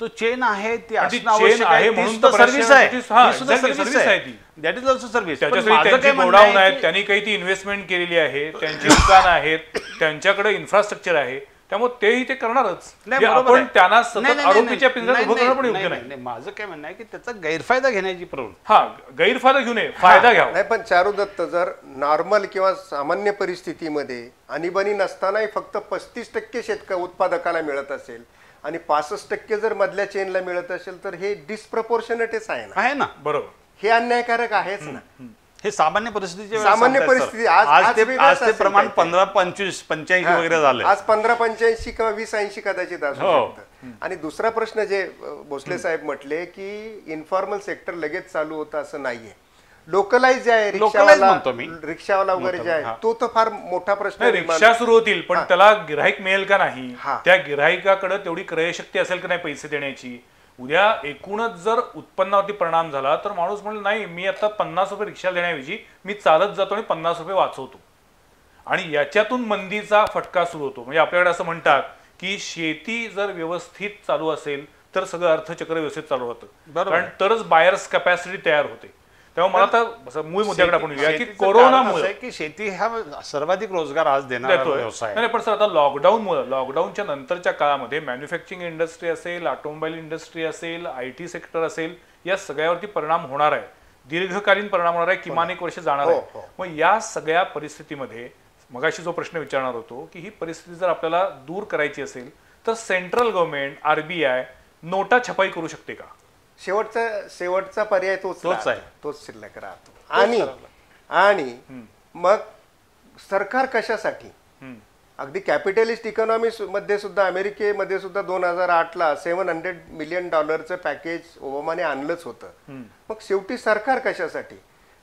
तो चेन आहे, ती चेन आहे म्हणून तर सर्व्हिस आहे, सर्व्हिस आहे ती. That is also service. त्यांची गोडाऊन आहेत, त्यांनी काही ती इन्व्हेस्टमेंट केलेली आहे, त्यांची दुकानं आहेत, त्यांच्याकडे इन्फ्रास्ट्रक्चर आहे, त्यामुळे तेही ते करणारच. आपण त्यांना सतत आरोपीच्या पिंजऱ्यात उभं करणं पण योग्य नाही. माझं काय म्हणणं आहे की त्याचा गैरफायदा घेण्याची प्रवृत्ती. हा, गैरफायदा घेऊ नये, फायदा घ्यावा. नाही, पण चारुदत्त, जर नॉर्मल किंवा सामान्य परिस्थितीमध्ये आणीबाणी नसतानाही फक्त 35% उत्पादकाला मिळत असेल आणि 65% जर मधल्या चेनला मिळत असेल तर हे डिस्प्रपोर्शनेटच आहे ना. बरोबर, हे अन्यायकारक आहेच ना. हे सामान्य परिस्थिती आज ते प्रमाण 15, 25, 85 वगैरे झालं. आज 15, 85 किंवा 20, 80 कदाचित असू शकतं. आणि दुसरा प्रश्न जे भोसले साहेब म्हटले की इन्फॉर्मल सेक्टर लगेच चालू होतं असं नाहीये. लोकलाइज जे आहे, रिक्षावाला वगैरे जे आहे, तो तर फार मोठा प्रश्न. रिक्षा सुरू होतील पण त्याला गिराईक मिळेल का नाही, त्या गिराईकाकडे तेवढी क्रयशक्ती असेल का नाही पैसे देण्याची. उद्या एकूणच जर उत्पन्नावरती परिणाम झाला तर माणूस म्हणेल नाही, मी आता 50 रुपये रिक्षा देण्याऐवजी मी चालत जातो आणि 50 रुपये वाचवतो. आणि याच्यातून मंदीचा फटका सुरू होतो. म्हणजे आपल्याकडे असं म्हणतात की शेती जर व्यवस्थित चालू असेल तर सगळं अर्थचक्र व्यवस्थित चालू होतं, कारण तरच बायर्स कॅपॅसिटी तयार होते. तेव्हा मला तर मूळ मुद्द्याकडे आपण येऊया की कोरोनामुळे की शेती हा सर्वाधिक रोजगार आज देणारा व्यवसाय नाही, पण सर आता लॉकडाऊनच्या नंतरच्या काळामध्ये मॅन्युफॅक्चरिंग इंडस्ट्री असेल, ऑटोमोबाईल इंडस्ट्री असेल, IT सेक्टर असेल, या सगळ्यावरती परिणाम होणार आहे, दीर्घकालीन परिणाम होणार आहे, किमान 1 वर्ष जाणार आहे. मग या सगळ्या परिस्थितीमध्ये मगाशी जो प्रश्न विचारणार होतो की ही परिस्थिती जर आपल्याला दूर करायची असेल तर सेंट्रल गव्हर्नमेंट, RBI नोटा छपाई करू शकते का? शेवटचा पर्याय तोच आहे, तोच शिल्लक राहतो. आणि मग सरकार कशासाठी? अगदी कॅपिटलिस्ट इकॉनॉमी मध्ये सुद्धा, अमेरिकेमध्ये सुद्धा 2008ला $700 मिलियन पॅकेज ओबामाने आणलंच होतं. मग शेवटी सरकार कशासाठी?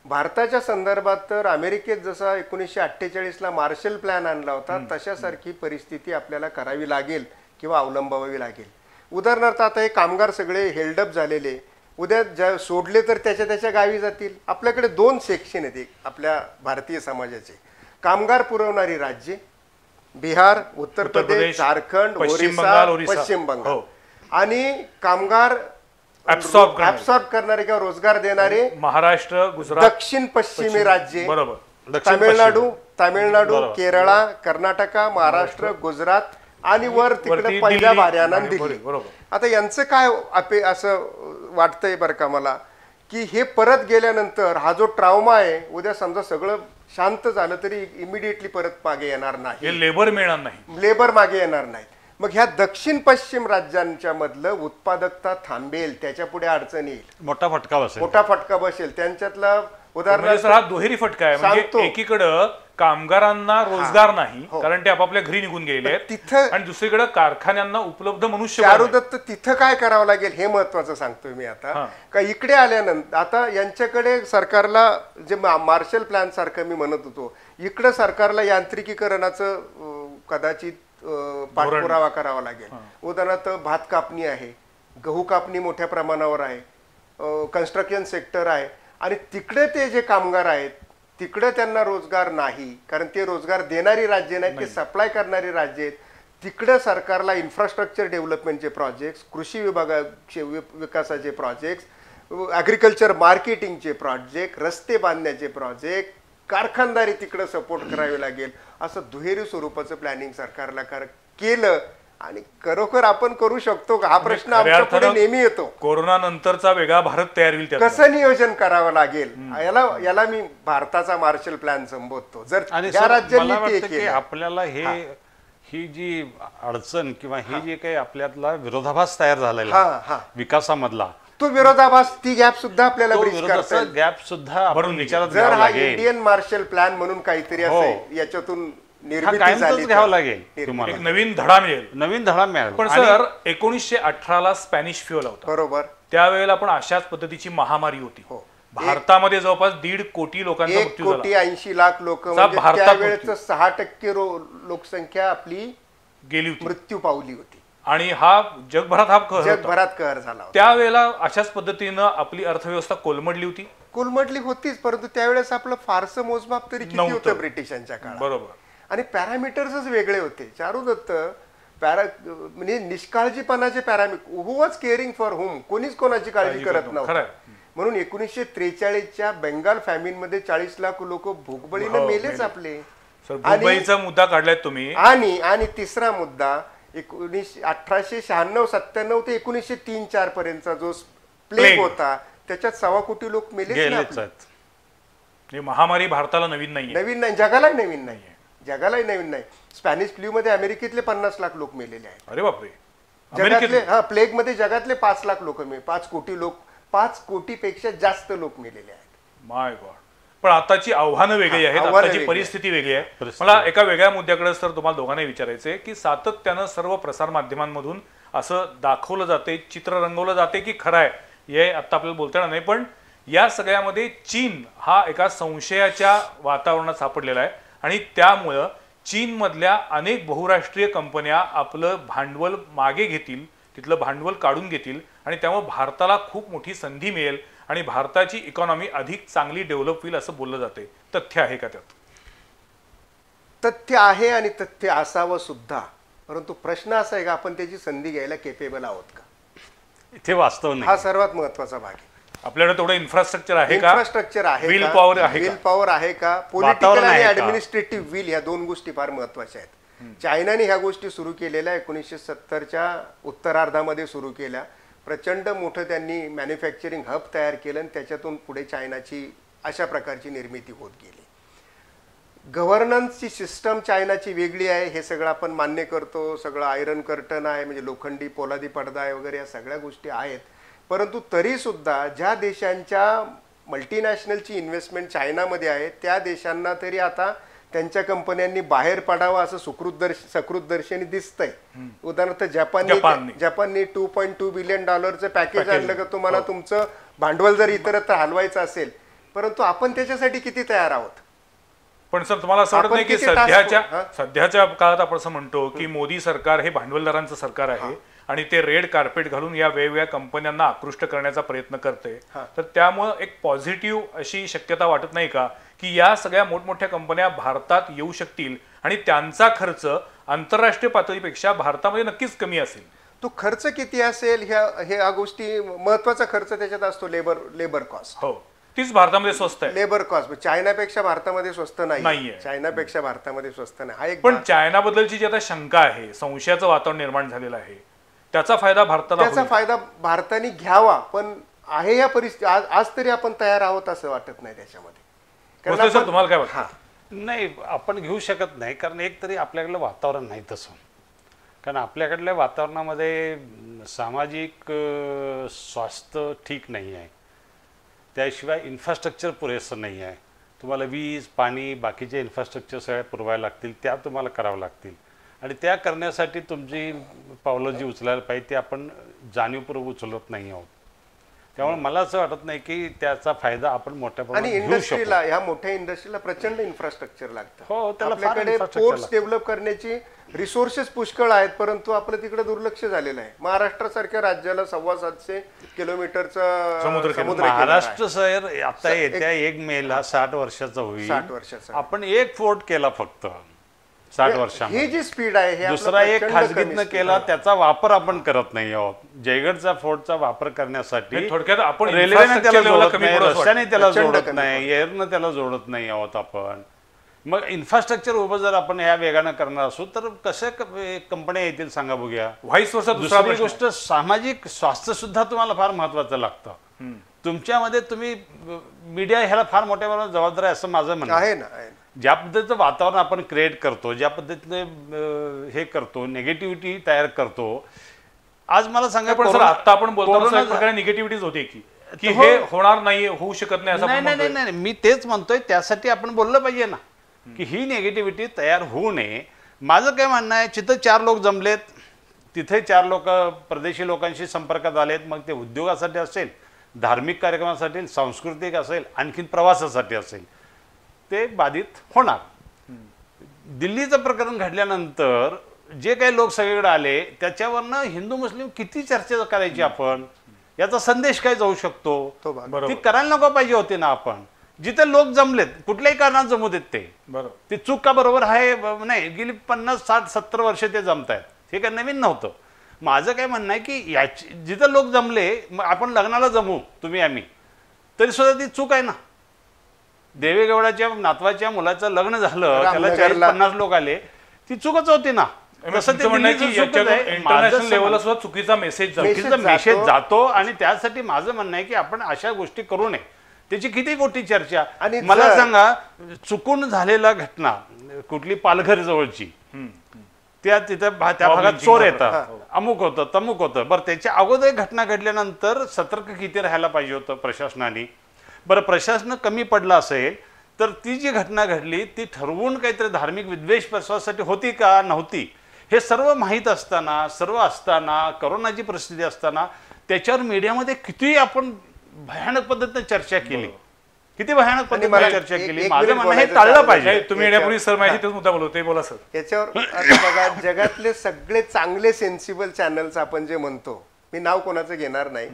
भारताच्या संदर्भात तर अमेरिकेत जसा 1948ला मार्शल प्लॅन आणला होता तशासारखी परिस्थिती आपल्याला करावी लागेल किंवा अवलंबावी लागेल. उदाहरणार्थ आता हे कामगार सगळे हेल्डअप झालेले उद्या सोडले तर त्याच्या गावी जातील. आपल्याकडे 2 सेक्शन आहेत आपल्या भारतीय समाजाचे. कामगार पुरवणारी राज्ये बिहार, उत्तर प्रदेश, झारखंड, ओरिसा, पश्चिम बंगाल, आणि कामगार ऍब्सॉर्ब करणारे किंवा रोजगार देणारे महाराष्ट्र, गुजरात, दक्षिण पश्चिमी राज्ये, तामिळनाडू, केरळ, कर्नाटका, महाराष्ट्र, गुजरात आणि वर तिकडे पंजाब, हरियाणा, दिल्ली. आता यांचं काय असं वाटतंय बरं का मला की हे परत गेल्यानंतर हा जो ट्रॉमा आहे, उद्या समजा सगळं शांत झालं तरी इमिडिएटली परत मागे येणार नाही, लेबर मिळणार नाही, लेबर मागे येणार नाही. मग ह्या दक्षिण पश्चिम राज्यांच्या मधलं उत्पादकता थांबेल, त्याच्या पुढे अडचण येईल, मोठा फटका बसेल. त्यांच्यातला उदाहरणार्थ हा दुहेरी फटका आहे. म्हणजे एकीकडं कामगारांना रोजगार नाही कारण ते आपापल्या घरी निघून गेले आहेत तिथं, आणि दुसरीकडे कारखान्यांना उपलब्ध मनुष्य. चारुदत्त, तिथं काय करावं लागेल हे महत्वाचं सांगतोय मी आता. का इकडे आल्यानंतर आता यांच्याकडे सरकारला जे मार्शल प्लॅन सारखं मी म्हणत होतो, इकडे सरकारला यांत्रिकीकरणाचं कदाचित पाठपुरावा करावा लागेल. उदाहरणार्थ भात कापणी आहे, गहू कापणी मोठ्या प्रमाणावर आहे, कन्स्ट्रक्शन सेक्टर आहे, आणि तिकडे ते जे कामगार आहेत तिकडे त्यांना रोजगार नाही, कारण ते रोजगार देणारी राज्य नाहीत, ते सप्लाय करणारी राज्य आहेत. तिकडे सरकारला इन्फ्रास्ट्रक्चर डेव्हलपमेंटचे प्रोजेक्ट्स, कृषी विभागाचे विकासाचे प्रोजेक्ट्स, ॲग्रिकल्चर मार्केटिंगचे प्रोजेक्ट, रस्ते बांधण्याचे प्रोजेक्ट, कारखानदारी तिकडं सपोर्ट करावे लागेल, असं दुहेरी स्वरूपाचं प्लॅनिंग सरकारला केलं आणि खरोखर आपण करू शकतो का हा प्रश्न आमच्या पुढे नेहमी येतो. कोरोना नंतरचा वेगळा भारत तयार होईल त्यात. कसं नियोजन करावं लागेल याला मी भारताचा मार्शल प्लॅन संबोधतो. जर या राज्यांनी ते केलं, आपल्याला ही जी अडचण किंवा हे जे काही आपल्यातला विरोधाभास तयार झालेला विकासामधला, तो विरोधाभास, ती गॅप सुद्धा आपल्याला ब्रिज करता येईल. गॅप सुद्धा आपण विचारात जर घ्यावा हा लागेल. इंडियन मार्शल प्लॅन म्हणून काहीतरी असेल, याच्यातून हा निर्मिती कायमच झाली घ्यावा तर लागेल तुम्हाला. एक नवीन धडा मिळेल. नवीन धडा मिळेल. पण सर 1918ला स्पॅनिश फ्लू होता, बरोबर. त्यावेळेला पण अशाच पद्धतीची महामारी होती. भारतामध्ये जवळपास 1.5 कोटी लोकांचा 1 मृत्यू झाला. कोटी 80 लाख लोक, भारतात त्यावेळेचं 6% लोकसंख्या आपली गेली होती, मृत्यू पावली होती आणि हा जगभरात हा कहर होता. जगभरात कहर झाला होता. त्यावेळेला अशाच पद्धतीनं आपली अर्थव्यवस्था कोलमडली होती. कोलमडली होतीच, परंतु त्यावेळेस आपलं फारसं मोजमाप तरी किती होतं ब्रिटिशांच्या काळात. बरोबर. आणि पॅरामीटर्सच वेगळे होते. चारुदत्त म्हणजे निष्काळजीपणाचे parameter, who was caring for whom, कोणीच कोणाची काळजी करत नव्हतं. म्हणून 1943च्या बेंगाल फॅमिन मध्ये 40 लाख लोक भूकबळीने मेलेच आपले. मुंबईचा मुद्दा काढलाय तुम्ही. आणि तिसरा मुद्दा 1896-97 ते 1903-04 पर्यंतचा जो प्लेग होता, त्याच्यात 1.25 कोटी लोक मेलेच. महामारी भारताला नवीन नाही, नवीन नाही, जगालाही नवीन नाही, जगालाही नवीन नाही. स्पॅनिश फ्लू मध्ये अमेरिकेतले 50 लाख लोक मेलेले आहेत. अरे बापरे. जगातले प्लेग मध्ये जगातले 5 लाख लोक 5 कोटी लोक, 5 कोटीपेक्षा जास्त लोक मेलेले आहेत. माय गॉड. पण आताची आव्हानं वेगळी आहेत, आताची परिस्थिती वेगळी आहे. मला एका वेगळ्या मुद्द्याकडे सर तुम्हाला दोघांनाही विचारायचंय की सातत्यानं सर्व प्रसार माध्यमांमधून असं दाखवलं जाते, चित्र रंगवलं जाते की खरं आहे, हे आता आपल्याला बोलता येणार नाही, पण या सगळ्यामध्ये चीन हा एका संशयाच्या वातावरणात सापडलेला आहे आणि त्यामुळं चीनमधल्या अनेक बहुराष्ट्रीय कंपन्या आपलं भांडवल मागे घेतील, तिथलं भांडवल काढून घेतील आणि त्यामुळे भारताला खूप मोठी संधी मिळेल आणि भारताची इकॉनॉमी अधिक चांगली डेव्हलप होईल असं बोललं जाते. तथ्य आहे का त्यात? तथ्य आहे आणि तथ्य असावं सुद्धा, परंतु प्रश्न असा आहे का आपण त्याची संधी घ्यायला केपेबल आहोत का, इथे वास्तव नाही. हा सर्वात महत्वाचा भाग आहे. आपल्याकडे तेवढं इन्फ्रास्ट्रक्चर आहे का, इन्फ्रास्ट्रक्चर आहे, विल पॉवर आहे, विल पॉवर आहे का, पॉलिटिकल आणि ऍडमिनिस्ट्रेटिव्ह विल, ह्या दोन गोष्टी फार महत्वाच्या आहेत. चायनाने ह्या गोष्टी सुरू केलेल्या 1970च्या उत्तरार्धामध्ये सुरू केल्या. प्रचंड मोठं त्यांनी मॅन्युफॅक्चरिंग हब तयार केलं आणि त्याच्यातून पुढे चायनाची अशा प्रकारची निर्मिती होत गेली. गव्हर्नन्सची सिस्टम चायनाची वेगळी आहे, हे सगळं आपण मान्य करतो. सगळं आयरन कर्टन आहे, म्हणजे लोखंडी पोलादी पडदा आहे वगैरे, या सगळ्या गोष्टी आहेत. परंतु तरी सुद्धा ज्या देशांच्या मल्टीनॅशनलची इन्व्हेस्टमेंट चायनामध्ये आहे, त्या देशांना तरी आता त्यांच्या कंपन्यांनी बाहेर पडावं असं सकृतदर्शनी दिसतंय. उदाहरणार्थ जपानने $2.2 बिलियन पॅकेज आणलं का तुम्हाला तुमचं भांडवल जर इतरत्र हलवायचं असेल, परंतु आपण त्याच्यासाठी किती तयार आहोत. पण सर तुम्हाला असं वाटत नाही की सध्याच्या काळात आपण असं म्हणतो की मोदी सरकार हे भांडवलदारांचं सरकार आहे आणि ते रेड कार्पेट घालून या वेगवेगळ्या कंपन्यांना आकृष्ट करण्याचा प्रयत्न करते, तर त्यामुळे एक पॉझिटिव्ह अशी शक्यता वाटत नाही का की या सगळ्या मोठमोठ्या कंपन्या भारतात येऊ शकतील आणि त्यांचा खर्च आंतरराष्ट्रीय पातळीपेक्षा भारतामध्ये नक्कीच कमी असेल. तो खर्च किती असेल ह्या गोष्टी, महत्वाचा खर्च त्याच्यात असतो लेबर कॉस्ट. हो, तीच भारतामध्ये स्वस्त आहे. लेबर कॉस्ट चायनापेक्षा भारतामध्ये स्वस्त नाहीये. चायनापेक्षा भारतामध्ये स्वस्त नाही. पण चायनाबद्दलची जी आता शंका आहे, संशयाचं वातावरण निर्माण झालेलं आहे, त्याचा फायदा भारताने घ्यावा. पण आहे या परिस्थिती आज तरी आपण तयार आहोत असं वाटत नाही त्याच्यामध्ये. तुम्हाला काय वाटतं? नाही, आपण घेऊ शकत नाही, कारण एक तरी आपल्याकडलं वातावरण नाही तसं. कारण आपल्याकडल्या वातावरणामध्ये सामाजिक स्वास्थ्य ठीक नाही आहे, त्याशिवाय इन्फ्रास्ट्रक्चर पुरेसं नाही आहे. तुम्हाला वीज, पाणी, बाकीचे इन्फ्रास्ट्रक्चर सगळ्या पुरवायला लागतील, त्या तुम्हाला करावं लागतील. आणि त्या करण्यासाठी तुमची पावलं जी उचलायला पाहिजे ती आपण जाणीवपूर्वक उचलत नाही आहोत. त्यामुळे मला असं वाटत नाही की त्याचा फायदा आपण मोठ्या प्रमाणात घेऊ शकतो. आणि ह्या मोठ्या इंडस्ट्रीला प्रचंड इन्फ्रास्ट्रक्चर लागतं. हो, आपल्याकडे पोर्ट्स डेव्हलप करण्याची रिसोर्सेस पुष्कळ आहेत, परंतु आपलं तिकडे दुर्लक्ष झालेलं आहे. महाराष्ट्रासारख्या राज्याला 750 किलोमीटरचं समुद्र, महाराष्ट्र शहर आता येत्या 1 मेला 60 वर्षाचा होईल. 60 वर्षाचा आपण एक फोर्ट केला फक्त, 60 वर्षांमध्ये ही जी स्पीड आहे हे आपलं दुसरा एक प्रचंड खाजगीतनं कमी speed केला आहे. त्याचा वापर आपण करत नाही आहोत. जयगडचा फोर्टचा वापर करण्यासाठी म्हणजे थोडक्यात आपण रेल्वेने त्याला infrastructure level ला जोडत कमी नाही, पडू असं रस्त्याने त्याला प्रचंड जोडत कमी नाही, एअरनं त्याला जोडत नाही आहोत आपण. मग इन्फ्रास्ट्रक्चर उभं जर आपण या वेगानं करणार असू तर कशा कंपन्या येतील सांगा बघूया. व्हाईस वर्षा दुसरा दुसरी प्रश्न गोष्ट सामाजिक स्वास्थ्य सुद्धा तुम्हाला फार महत्वाचं लागतं. तुमच्यामध्ये तुम्ही मीडिया ह्याला फार मोठ्या प्रमाणात जबाबदार आहे असं माझं म्हणणं आहे. आहे ना, आहे ना. ज्या पद्धतीचं वातावरण आपण क्रिएट करतो, ज्या पद्धतीने हे करतो, निगेटिव्हिटी तयार करतो. आज मला सांगा पण सर आता आपण बोलतो एक प्रकारे निगेटिव्हिटीज होते की हो. हे होणार नाही, होऊ शकत नाही असं आपण नाही नाही म्हणतोय. नाही नाही, मी तेच म्हणतोय. त्यासाठी आपण बोललं पाहिजे ना की ही निगेटिव्हिटी तयार होऊ नये. माझं काय म्हणणं आहे, जिथं 4 लोक जमलेत तिथे 4 लोक परदेशी लोकांशी संपर्कात आलेत, मग ते उद्योगासाठी असेल, धार्मिक कार्यक्रमासाठी, सांस्कृतिक असेल, आणखीन प्रवासासाठी असेल, ते बाधित होणार. दिल्लीचं प्रकरण घडल्यानंतर जे काही लोक सगळीकडे आले त्याच्यावरनं हिंदू मुस्लिम किती चर्चा करायची आपण, याचा संदेश काय जाऊ शकतो, तो भाग. ती बरोबर करायला नको पाहिजे होती ना आपण. जिथे लोक जमलेत कुठल्याही कारणात जमू देत ते बरोबर. ती चूक का बरोबर आहे नाही, गेली 50 60 70 वर्ष ते जमतायत, हे काय नवीन नव्हतं. माझं काय म्हणणं आहे की याची जिथं लोक जमले, मग आपण लग्नाला जमू तुम्ही आम्ही, तरी सुद्धा ती चूक आहे ना. देवेगौडाच्या नातवाच्या मुलाचं लग्न झालं, त्याला रामनगरला 40-50 लोक आले, ती चूकच होती ना. तसं ते तुमचं म्हणणं आहे की दिल्लीचं चूकच आहे. इंटरनॅशनल माझं लेवलला सुद्धा चुकीचा मेसेज जातो. Message चुकीचा मेसेज जातो. जातो आणि त्यासाठी माझं म्हणणं आहे की आपण अशा गोष्टी करू नये. त्याची किती मोठी चर्चा. आणि मला जर- सांगा, चुकून झालेला घटना कुठली पालघर जवळची, त्या भागात चोर येतात, अमुक होतं तमुक होतं. बरं, त्याच्या अगोदर एक घटना घडल्यानंतर सतर्क किती राहायला पाहिजे होतं प्रशासनाने. बरं, प्रशासन कमी पडलं असेल तर ती जी घटना घडली ती ठरवून काहीतरी धार्मिक विद्वेष पसरवासाठी होती का नव्हती, हे सर्व माहीत असताना, सर्व असताना, करोनाची परिस्थिती असताना त्याच्यावर मीडियामध्ये किती आपण भयानक पद्धतीने चर्चा केली, किती भयानक मला पद्धतीने चर्चा एक- केली. एक माझं मिनिट म्हणणं हे बोलायचं टाळलं चालू पाहिजे. आहे. तुम्ही येण्यापूर्वी सर माझी तेच मुद्दा बोलतो, ते बोला सर. याच्यावर आता बघा, जगातले सगळे चांगले सेन्सिबल चॅनल्स आपण जे म्हणतो, मी नाव कोणाचं घेणार नाही,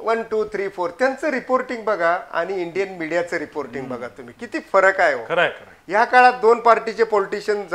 1 2 3 4 त्यांचं रिपोर्टिंग बघा आणि इंडियन मीडियाचं रिपोर्टिंग बघा, तुम्ही किती फरक आहे हो. खरं आहे, खरं आहे. या काळात 2 पार्टीचे पॉलिटिशियन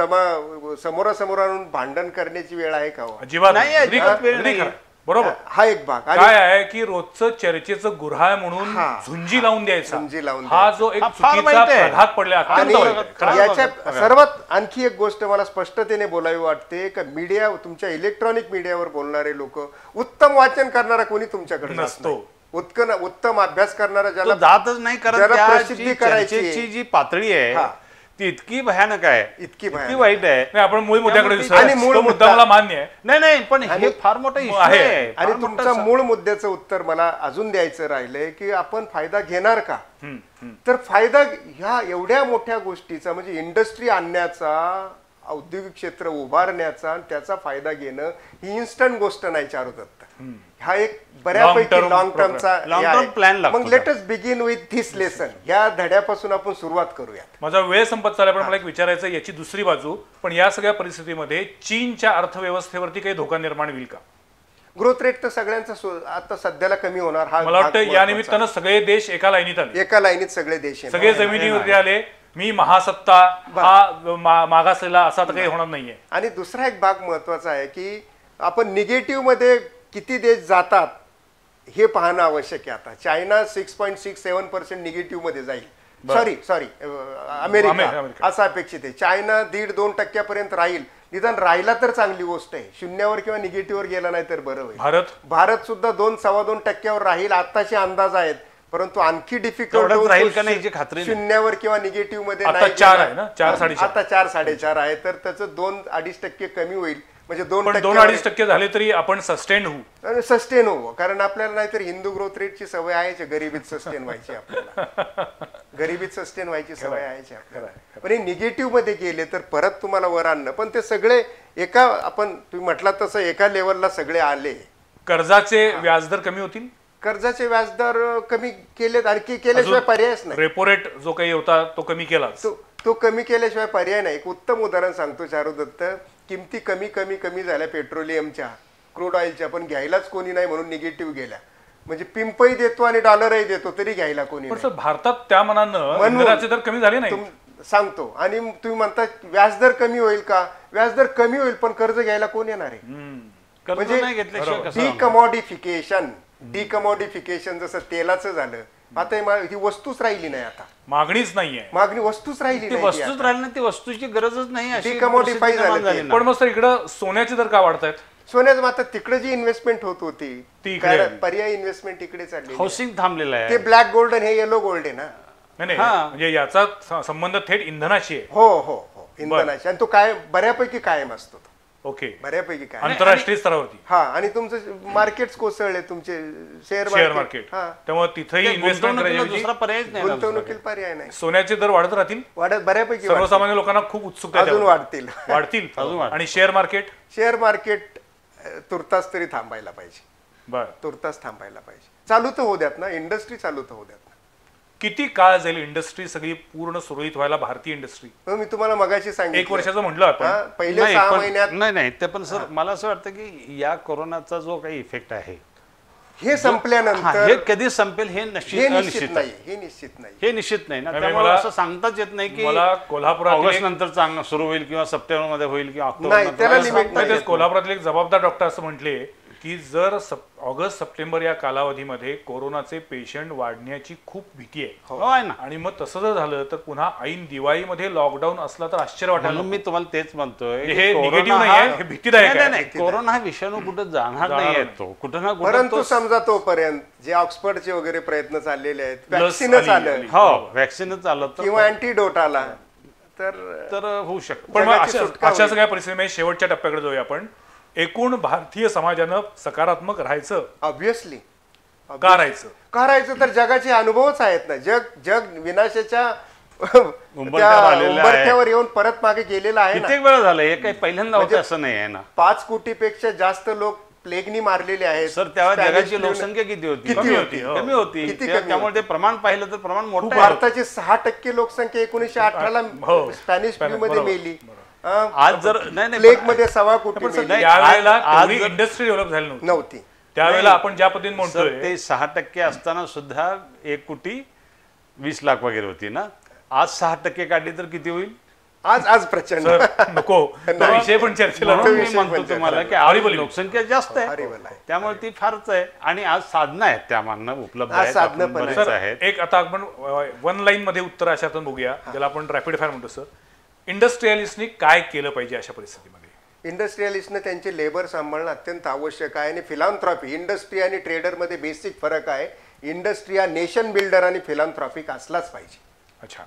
समोरासमोर आणून भांडण करण्याची वेळ आहे का हो? अजिबात नाही, अगदी अजिबात खरं, वेळ अगदी नाही. खरं. बरोबर. हा एक भाग. आणि काय आहे की रोजचं चर्चेचं गुऱ्हाळ म्हणून हा. झुंजी लावून द्यायचा, झुंजी लावून हा जो एक हा फार चुकीचा वाईट आहे. प्रघात पडला, आणि अत्यंत वाईट आहे. खरं आहे. याच्या सर्वात आणखी एक गोष्ट मला स्पष्टतेने बोलावी वाटते का मीडिया, तुमच्या इलेक्ट्रॉनिक मीडियावर बोलणारे लोक, उत्तम वाचन करणारा कोणी तुमच्याकडे जात नसतो. नाही. उत्तम अभ्यास करणारा तो ज्याला जातच नाही, कारण ज्याला त्या प्रसिद्धी जी करायची आहे. चर्चेची जी पातळी आहे हा. ती इतकी भयानक आहे, इतकी इतकी भयानक. वाईट आहे. नाही, आपण मूळ मुद्द्याकडे त्यामुळे विसरलो. आणि मूळ तो मुद्दा मुद्दा- मला मान्य आहे. नाही पण हे आणि- फार मोठा इश्यू आहे. आहे. आणि फार तुमच्या मोठा मूळ मुद्द्याचं उत्तर मला अजून द्यायचं राहिलंय की आपण फायदा घेणार का. तर फायदा ह्या एवढ्या मोठ्या गोष्टीचा म्हणजे इंडस्ट्री आणण्याचा, औद्योगिक क्षेत्र उभारण्याचा आणि त्याचा फायदा घेणं ही इन्स्टंट गोष्ट नाही चारुदत्त. हा एक बऱ्यापैकी Long-term लॉंग टर्मचा Long term plan लागतो मग let us begin with this lesson. ह्या धड्यापासून आपण सुरुवात करूयात. माझा वेळ संपत चालला, पण मला एक विचारायचं आहे, याची दुसरी बाजू, पण या सगळ्या परिस्थितीमध्ये चीनच्या अर्थव्यवस्थेवरती काही धोका निर्माण होईल का? ग्रोथ रेट तर सगळ्यांचा आता सध्याला कमी होणार. हा मला वाटतं भाग या महत्त्वाचा. निमित्तानं सगळे देश एका लाईनीत आले, एका लाईनीत सगळे देश येणार. सगळे जमिनीवरती आले. मी महासत्ता हा मागासलेला असा तर काही होणार नाहीये. आणि दुसरा एक भाग महत्वाचा आहे की आपण निगेटिव्ह मध्ये किती देश जातात हे पाहणं आवश्यक आहे. आता चायना 6.67% निगेटिव्ह मध्ये जाईल. सॉरी अमेरिका असं अपेक्षित आहे. चायना 1.5-2% राहील. निदान राहिला तर चांगली गोष्ट आहे, शून्यावर किंवा निगेटिव्हवर गेला नाही तर बरं होईल. भारत सुद्धा 2-2.25% राहील अर्थाचे अंदाज आहेत, परंतु आणखी डिफिकल्ट राहील का नाही याची खात्री नाही. शून्यावर किंवा निगेटिव्ह मध्ये आता नाही 4 गेला. आहे ना, 4-4.5. आता 4-4.5 आहे, तर त्याचं 2-2.5% कमी होईल. म्हणजे 2-2.5% झाले तरी आपण सस्टेन होऊ, सस्टेन होऊ. कारण आपल्याला नाहीतर हिंदू ग्रोथ रेटची सवय आहे, गरिबीत सस्टेन व्हायची आपल्याला. गरिबीत सस्टेन व्हायची सवय आहे आपल्याला. पण निगेटिव्ह मध्ये गेले तर परत तुम्हाला वर आणणं. पण ते सगळे एका, आपण तुम्ही म्हटलात तसं एका लेवलला सगळे आले. कर्जाचे व्याजदर कमी होतील, कर्जाचे व्याजदर कमी केलेत, आणखी केल्याशिवाय पर्यायच नाही. रेपो रेट जो काही होता तो कमी केला, तो कमी केल्याशिवाय पर्याय नाही. एक उत्तम उदाहरण सांगतो चारुदत्त. किमती कमी झाल्या पेट्रोलियमच्या, क्रूड ऑइलच्या, पण घ्यायलाच कोणी नाही म्हणून निगेटिव्ह गेल्या. म्हणजे पिंपही देतो आणि डॉलरही देतो तरी घ्यायला कोणी पण नाही. सर भारतात त्या मनानं इंधनाचे दर कमी झाले नाही. सांगतो आणि तुम्ही म्हणता व्याजदर कमी होईल का? व्याजदर कमी होईल, पण कर्ज घ्यायला कोण येणार आहे? कर्ज नाही घेतल्याशिवाय कसं होणार? डिकमॉडिफिकेशन जसं तेलाचं झालं, आता ही वस्तूच राहिली नाही, आता मागणीच नाहीये. मागणी वस्तूच राहिली ती नाही, वस्तूच राहिली नाही, ती वस्तूची गरजच नाही अशी Decommodify परिस्थिती निर्माण झालं ते. झाली ना. पण मग सर इकडं सोन्याचे दर का वाढतायत? सोन्याचं आता तिकडे जी इन्व्हेस्टमेंट होत होती ती इकडे काय आली. पर्याय इन्व्हेस्टमेंट इकडे चालली. हाऊसिंग थांबलेलं ते आहे. ब्लॅक गोल्ड आणि हे येलो गोल्ड आहे ना. नाही हा. म्हणजे याचा संबंध थेट इंधनाशी आहे. हो हो हो, इंधनाची, आणि तो काय बऱ्यापैकी कायम असतो तो. ओके. बऱ्यापैकी काय आंतरराष्ट्रीय स्तरावरती हा, आणि तुमचं मार्केट कोसळले, तुमचे शेअर शेअर मार्केट, हा, त्यामुळे तिथेही इन्व्हेस्टमेंट गुंतवणुकीला करायची. दुसरा पर्यायच नाही ना दुसरा. गुंतवणुकीला पर्याय नाही. सोन्याचे दर वाढत राहतील. वाढत बऱ्यापैकी वाढतील. सर्वसामान्य लोकांना खूप उत्सुकता आहे अजून त्यावर. वाढतील. वाढतील अजून वाढतील. आणि शेअर मार्केट शेअर मार्केट तुर्तास तरी थांबायला पाहिजे. बर तुर्तास थांबायला पाहिजे. चालू तर होऊ द्यात ना, इंडस्ट्री चालू तर होऊ द्यात ना. किती काळ जाईल इंडस्ट्री सगळी पूर्ण सुरळीत व्हायला, भारतीय इंडस्ट्री? मग मी तुम्हाला मगाशी सांगितलं, एक वर्षाचं म्हटलं आपण. हा, पहिले नाही, 6 पण- महिन्यात नाही ते पण सर मला असं वाटतं की या कोरोनाचा जो काही इफेक्ट आहे हे हा, संपल्यानंतर हे कधी संपेल हे हे निश्चित निश्चित आहे. नाही, हे निश्चित नाही. हे निश्चित नाही ना, नाही, त्यामुळे मला- असं सांगताच येत नाही की मला कोल्हापुरात ऑगस्ट नंतर चांगलं सुरू होईल किंवा सप्टेंबर मध्ये होईल किंवा ऑक्टोबर नाही, नंतर त्याला होईल, limit सांगता नाही. येत नाही. कोल्हापुरातले एक जबाबदार डॉक्टर असं म्हटले की जर ऑगस्ट सप्टेंबर या कालावधीमध्ये कोरोनाचे पेशंट वाढण्याची खूप भीती आहे. हो आहे ना. आणि मग तसं जर झालं तर पुन्हा ऐन दिवाळीमध्ये लॉकडाऊन असला तर आश्चर्य वाटायला म्हणून मी तुम्हाला तेच म्हणतोय की हे कोरोना निगेटिव्ह हा- नाहीये, हे भीतीदायक नाही, आहे. नाही, नाही. कोरोना हा विषाणू कुठं जाणार जाणार नाही नाही. तो कुठं ना कुठं परंतु तो समजा तोपर्यंत जे ऑक्सफर्डचे वगैरे प्रयत्न चाललेले आहेत, लस वॅक्सिनच आली- आलं आली. हो व्हॅक्सिनच आलं किंवा अँटीडोट आला तर होऊ शकतं. पण मग जगाची अशा सुटका अशा होईल. सगळ्या परिस्थितीमध्ये शेवटच्या टप्प्याकडे जाऊया आपण. एकूण भारतीय समाजानं सकारात्मक राहायचं ऑब्विसली का राहायचं? करायचं तर जगाचे अनुभवच आहेत ना. जग विनाशाच्या उंबरठ्यावर आलेलं आहे. उंबरठ्यावर येऊन परत मागे गेलेलं आहे ना. कित्येक वेळा झालं हे काही पहिल्यांदा म्हणजे होतं असं नाही आहे ना 5 कोटीपेक्षा जास्त लोक प्लेगनी मारलेले आहेत. सर तेव्हा Spanish जगाची flu- लोकसंख्या किती होती किती कमी होती? हो. कमी होती किती त्या- कमी त्यामुळे ते प्रमाण पाहिलं तर प्रमाण मोठं आहे. भारताची 6% लोकसंख्या 1918ला हो. स्पॅनिश फ्लू मध्ये बरोबर, मेली. आज जर नाही प्लेग मध्ये 1.25 कोटी पण सर, मेली. त्यावेळेला आज तेवढी जर- इंडस्ट्री डेव्हलप झाली नव्हती. नव्हती. त्यावेळेला आपण ज्या पद्धतीने सर म्हणतोय ते 6% असताना सुद्धा 1,20,00,000 वगैरे होती ना. आज 6% काढली तर किती होईल? आज प्रचंड सर नको तो नाही. विषय पण चर्चेला म्हणून मी विषय म्हणतो म्हणजे तुम्हाला की Horrible. आज लोकसंख्या जास्त आहे Horrible आहे. त्यामुळे ती फारच आहे आणि आज साधनं आहेत त्या मानणं उपलब्ध आज आहेत साधनं आपण पण बरेच सर आहेत. एक आता आपण वन लाईन मध्ये उत्तर अशातून बघूया ज्याला आपण रॅपिड फायर म्हणतो. सर इंडस्ट्रियलिस्टनी काय केलं पाहिजे अशा परिस्थितीमध्ये? इंडस्ट्रियलिस्टने त्यांचे लेबर सांभाळणं अत्यंत आवश्यक आहे. आणि फिलॉन्थ्रॉपी, इंडस्ट्री आणि ट्रेडरमध्ये बेसिक फरक आहे. इंडस्ट्री हा नेशन बिल्डर आणि फिलॉन्थ्रॉपिक असलाच पाहिजे. अच्छा,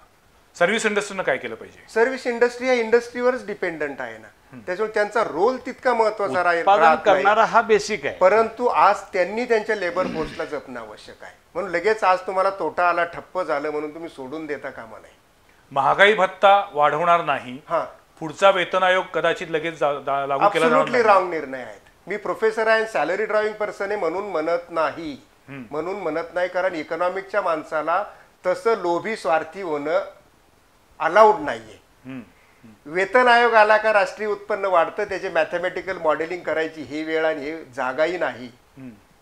सर्व्हिस इंडस्ट्रीनं काय केलं पाहिजे? सर्व्हिस इंडस्ट्री या इंडस्ट्रीवरच डिपेंडंट आहे ना. त्याच्यामुळे त्यांचा रोल तितका महत्वाचा उत्पादन राहत नाही. करणारा हा बेसिक आहे. परंतु आज त्यांनी त्यांच्या लेबर फोर्सला जपणं आवश्यक आहे. म्हणून लगेच आज तुम्हाला तोटा आला, ठप्प झालं म्हणून तुम्ही सोडून देता कामा नये. महागाई भत्ता वाढवणार नाही, हा, पुढचा वेतन आयोग कदाचित लगेच लागू केला जाणार अब्सोल्युटली नाही. रॉंग निर्णय आहेत. मी प्रोफेसर आहे, सॅलरी ड्रायव्हिंग पर्सन आहे म्हणून म्हणत नाही. म्हणून म्हणत नाही, कारण इकॉनॉमिकच्या माणसाला तसं लोभी स्वार्थी होणं अलाउड नाहीये. वेतन आयोग आला का राष्ट्रीय उत्पन्न वाढतं, त्याचे मॅथमॅटिकल मॉडेलिंग करायची ही वेळ आणि हे जागाही नाही.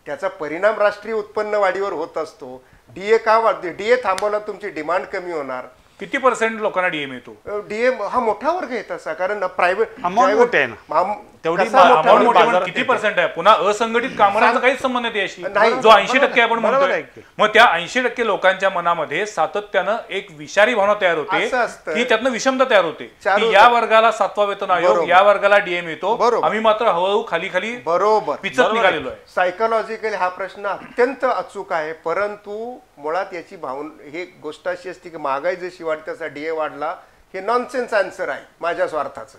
त्याचा परिणाम राष्ट्रीय उत्पन्न वाढीवर होत असतो. डीए का वाढते? डीए थांबवला तुमची डिमांड कमी होणार. किती पर्सेंट लोकांना डीए मिळतो? डीए हा मोठा वर्ग आहे तसा, कारण प्रायव्हेट Amount मोठे आहे ना. तेवढी अमाऊंट वर्ग मोठी पण बाजारात किती येते. पर्सेंट आहे? पुन्हा असंघटित कामगारांचा काहीच संबंध नाही त्याशी. नाही. जो 80% आपण बरोबर आहे म्हणतोय, की. मग त्या 80% लोकांच्या मनामध्ये सातत्यानं एक विषारी भावना तयार होते असं असतं. की त्यातनं विषमता तयार होते चालू की या वर्गाला 7वा वेतन आयोग, बरोबर. या वर्गाला डीए मिळतो, बरोबर. आम्ही मात्र हळूहळू खाली खाली बरोबर पिचत निघालेलो आहे. सायकोलॉजिकली हा प्रश्न अत्यंत अचूक आहे. परंतु मुळात याची भावना, हे गोष्ट अशी असते की महागाई जशी वाढते तसा डीए वाढला, हे नॉनसेन्स आन्सर आहे माझ्या स्वार्थाचं.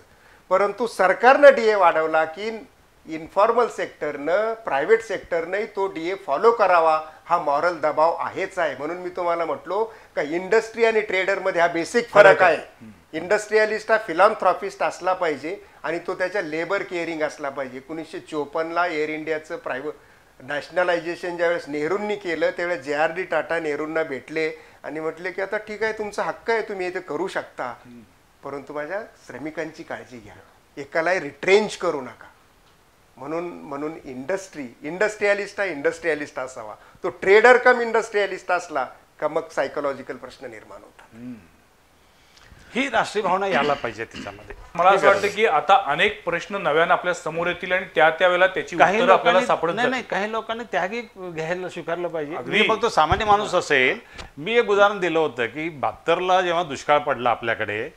परंतु सरकारनं डीए वाढवला की इन्फॉर्मल सेक्टरनं, प्रायव्हेट सेक्टरनंही तो डीए फॉलो करावा, हा मॉरल दबाव आहेच आहे. म्हणून मी तुम्हाला म्हटलो का इंडस्ट्री आणि ट्रेडरमध्ये हा बेसिक फरक आहे. इंडस्ट्रियलिस्ट हा फिलॉन्थ्रॉपिस्ट असला पाहिजे आणि तो त्याच्या लेबर केअरिंग असला पाहिजे. 1954ला एअर इंडियाचं प्रायव्हेट नॅशनलायझेशन ज्यावेळेस नेहरूंनी केलं त्यावेळेस JRD टाटा नेहरूंना भेटले आणि म्हटले की आता ठीक आहे, तुमचा हक्क आहे, तुम्ही इथे करू शकता, परंतु माझ्या श्रमिकांची काळजी घ्या, एकालाही रिट्रेंच करू नका. म्हणून इंडस्ट्रियलिस्ट हा इंडस्ट्रियलिस्ट असावा. तो ट्रेडर कम इंडस्ट्रियलिस्ट असला का मग सायकोलॉजिकल प्रश्न निर्माण होतात. ही राष्ट्रीय भावना यायला पाहिजे त्याच्यामध्ये. मला असं वाटतं की आता अनेक प्रश्न नव्यानं आपल्या समोर येतील आणि त्या वेळेला त्याची काही उत्तरं आपल्याला लोकांनी सापडत नाही जातील. नाही काही लोकांनी त्यागी घ्यायला स्वीकारलं पाहिजे. अगदी. मी फक्त सामान्य माणूस असेल, मी एक उदाहरण दिलं होतं की 72ला जेव्हा दुष्काळ पडला आपल्याकडे,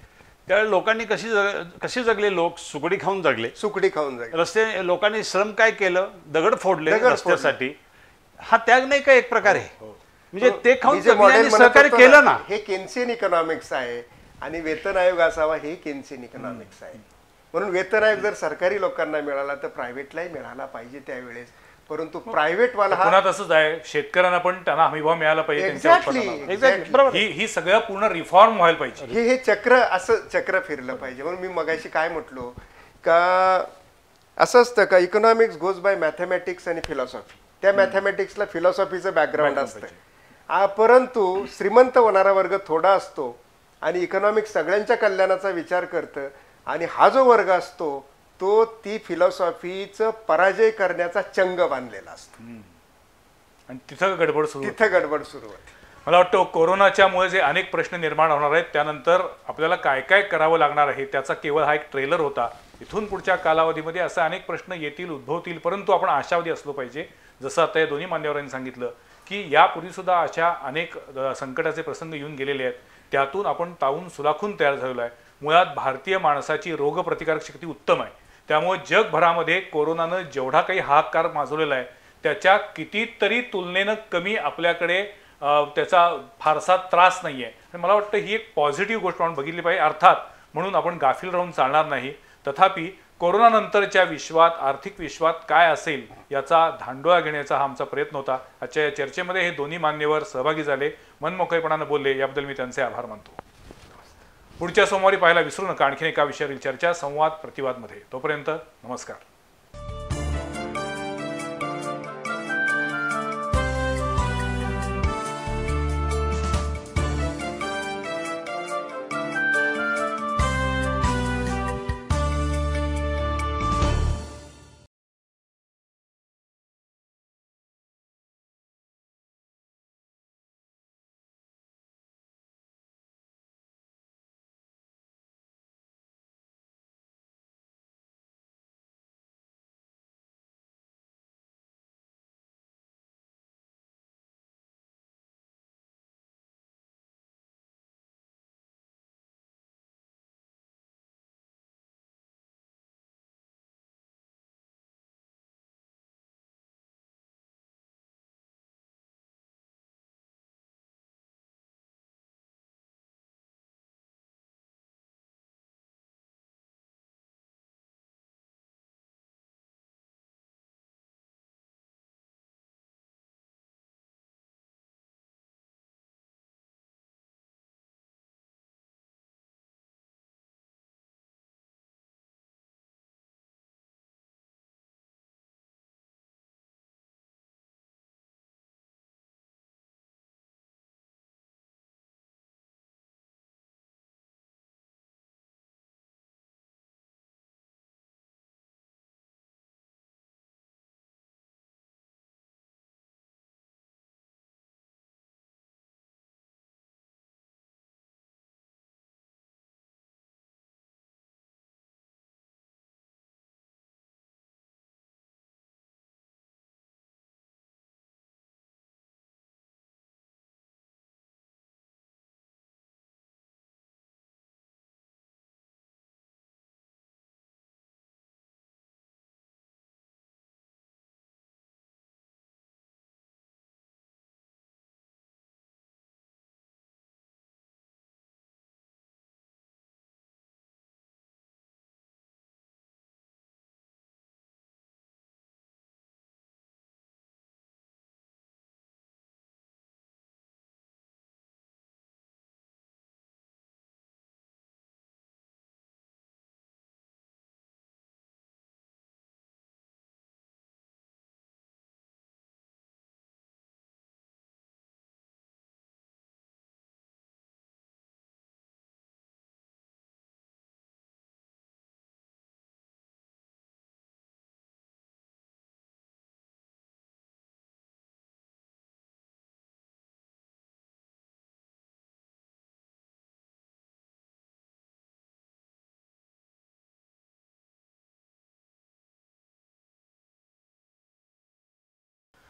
त्यावेळी लोकांनी कशी जगले, लोक सुकडी खाऊन जगले. सुकडी खाऊन जाईल. रस्ते लोकांनी श्रम काय केलं, दगड फोडले दगड रस्त्यासाठी. हा त्याग नाही का एक प्रकारे, म्हणजे ते खाऊन मी जे जगले मॉडेल आणि म्हणत सहकार्य होतो केलं ना. हे केन्सियन इकॉनॉमिक्स आहे आणि वेतन आयोग असावा हे केन्सियन इकॉनॉमिक्स आहे. म्हणून वेतन आयोग जर सरकारी लोकांना मिळाला तर प्रायव्हेटलाही मिळाला पाहिजे त्यावेळेस. परंतु प्रायव्हेट वाला हा पुन्हा तसंच आहे, शेतकऱ्यांना पण त्यांना हमीभाव मिळाला पाहिजे त्यांच्या उत्पादनाला. एक्झॅक्टली बरोबर. ही सगळं पूर्ण रिफॉर्म व्हायला पाहिजे. हे चक्र असं चक्र फिरलं पाहिजे. म्हणून मी मगाशी काय म्हटलो का असं असतं का इकॉनॉमिक्स गोज बाय मॅथमॅटिक्स आणि फिलॉसॉफी. त्या मॅथमॅटिक्सला फिलॉसॉफीचं बॅकग्राऊंड असतं. परंतु श्रीमंत होणारा वर्ग थोडा असतो आणि इकॉनॉमिक्स सगळ्यांच्या कल्याणाचा विचार करतं आणि हा जो वर्ग असतो तो ती फिलॉसॉफीचं पराजय करण्याचा चंग बांधलेला असतो. आणि तिथं गडबड सुरू होते. तिथं गडबड सुरू होते. मला वाटतं कोरोनाच्यामुळे जे अनेक प्रश्न निर्माण होणार आहेत त्यानंतर आपल्याला काय काय करावं लागणार आहे त्याचा केवळ हा एक ट्रेलर होता. इथून पुढच्या कालावधीमध्ये असे अनेक प्रश्न येतील, उद्भवतील, परंतु आपण आशावादी असलो पाहिजे. जसं आता या दोन्ही मान्यवरांनी सांगितलं की यापूर्वी सुद्धा अशा अनेक संकटाचे प्रसंग येऊन गेलेले आहेत. त्यातून आपण तावून सुलाखून तयार झालेलो आहे. मुळात भारतीय माणसाची रोगप्रतिकारक शक्ती उत्तम आहे. त्यामुळे जगभरामध्ये कोरोनानं जेवढा काही हाहाकार माजवलेला आहे त्याच्या कितीतरी तुलनेनं कमी आपल्याकडे त्याचा फारसा त्रास नाही आहे. आणि मला वाटतं ही एक पॉझिटिव्ह गोष्ट आपण बघितली पाहिजे. अर्थात म्हणून आपण गाफील राहून चालणार नाही. तथापि कोरोनानंतरच्या विश्वात, आर्थिक विश्वात काय असेल याचा धांडोळा घेण्याचा हा आमचा प्रयत्न होता. आजच्या या चर्चेमध्ये हे दोन्ही मान्यवर सहभागी झाले, मनमोकळेपणानं बोलले, याबद्दल मी त्यांचे आभार मानतो. पुढच्या सोमवारी पाहायला विसरू नका आणखीन एका विषयावरील चर्चा संवाद प्रतिवादमध्ये. तोपर्यंत नमस्कार.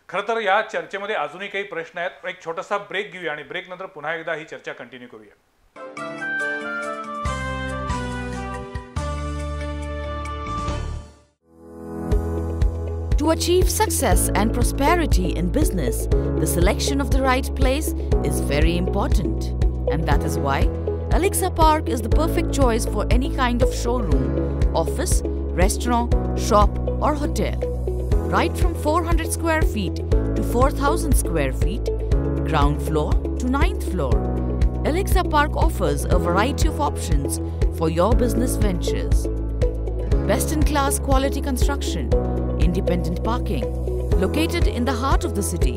खरं तर या चर्चेमध्ये अजूनही काही प्रश्न आहेत. एक छोटासा ब्रेक घेऊया आणि ब्रेक नंतर पुन्हा एकदा ही चर्चा कंटिन्यू करूया. To achieve success and prosperity in business, the selection of the right place is very important. And that is why Alexa Park is the perfect choice for any kind of showroom, office, restaurant, shop or hotel. Right from 400 square feet to 4,000 square feet, ground floor to 9th floor, Alexa Park offers a variety of options for your business ventures. Best-in-class quality construction, independent parking, located in the heart of the city,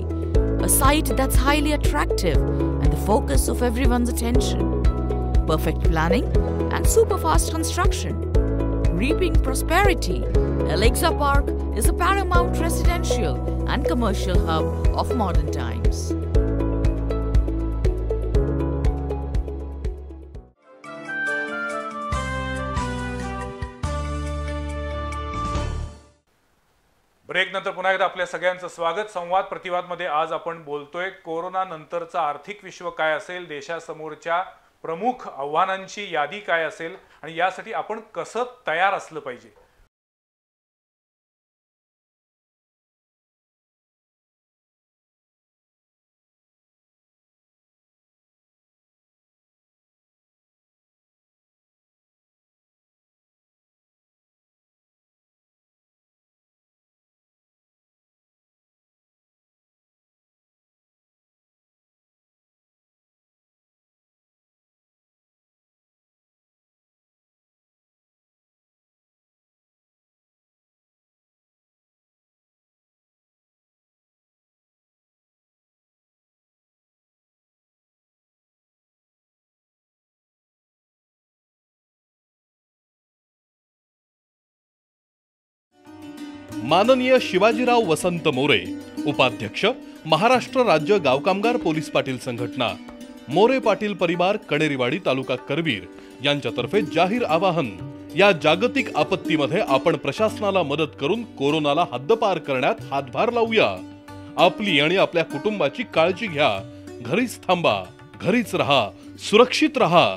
a site that's highly attractive and the focus of everyone's attention. Perfect planning and super fast construction. Reaping prosperity, Alexa Park is a paramount residential and commercial hub of modern times. Break नंतर पुन्हा एकदा आपल्या सगळ्यांचं स्वागत. संवाद प्रतिवादमध्ये आज आपण बोलतोय कोरोना नंतरचं आर्थिक विश्व काय असेल, देशासमोरच्या प्रमुख आव्हानांची यादी काय असेल आणि यासाठी आपण कसं तयार असलं पाहिजे. माननीय शिवाजीराव वसंत मोरे, उपाध्यक्ष, महाराष्ट्र राज्य गाव कामगार पोलीस पाटील संघटना, मोरे पाटील परिवार, कणेरीवाडी, तालुका करवीर यांच्यातर्फे जाहीर आवाहन. या जागतिक आपत्तीमध्ये आपण प्रशासनाला मदत करून कोरोनाला हद्दपार करण्यात हातभार लावूया. आपली आणि आपल्या कुटुंबाची काळजी घ्या. घरीच थांबा, घरीच रहा, सुरक्षित रहा.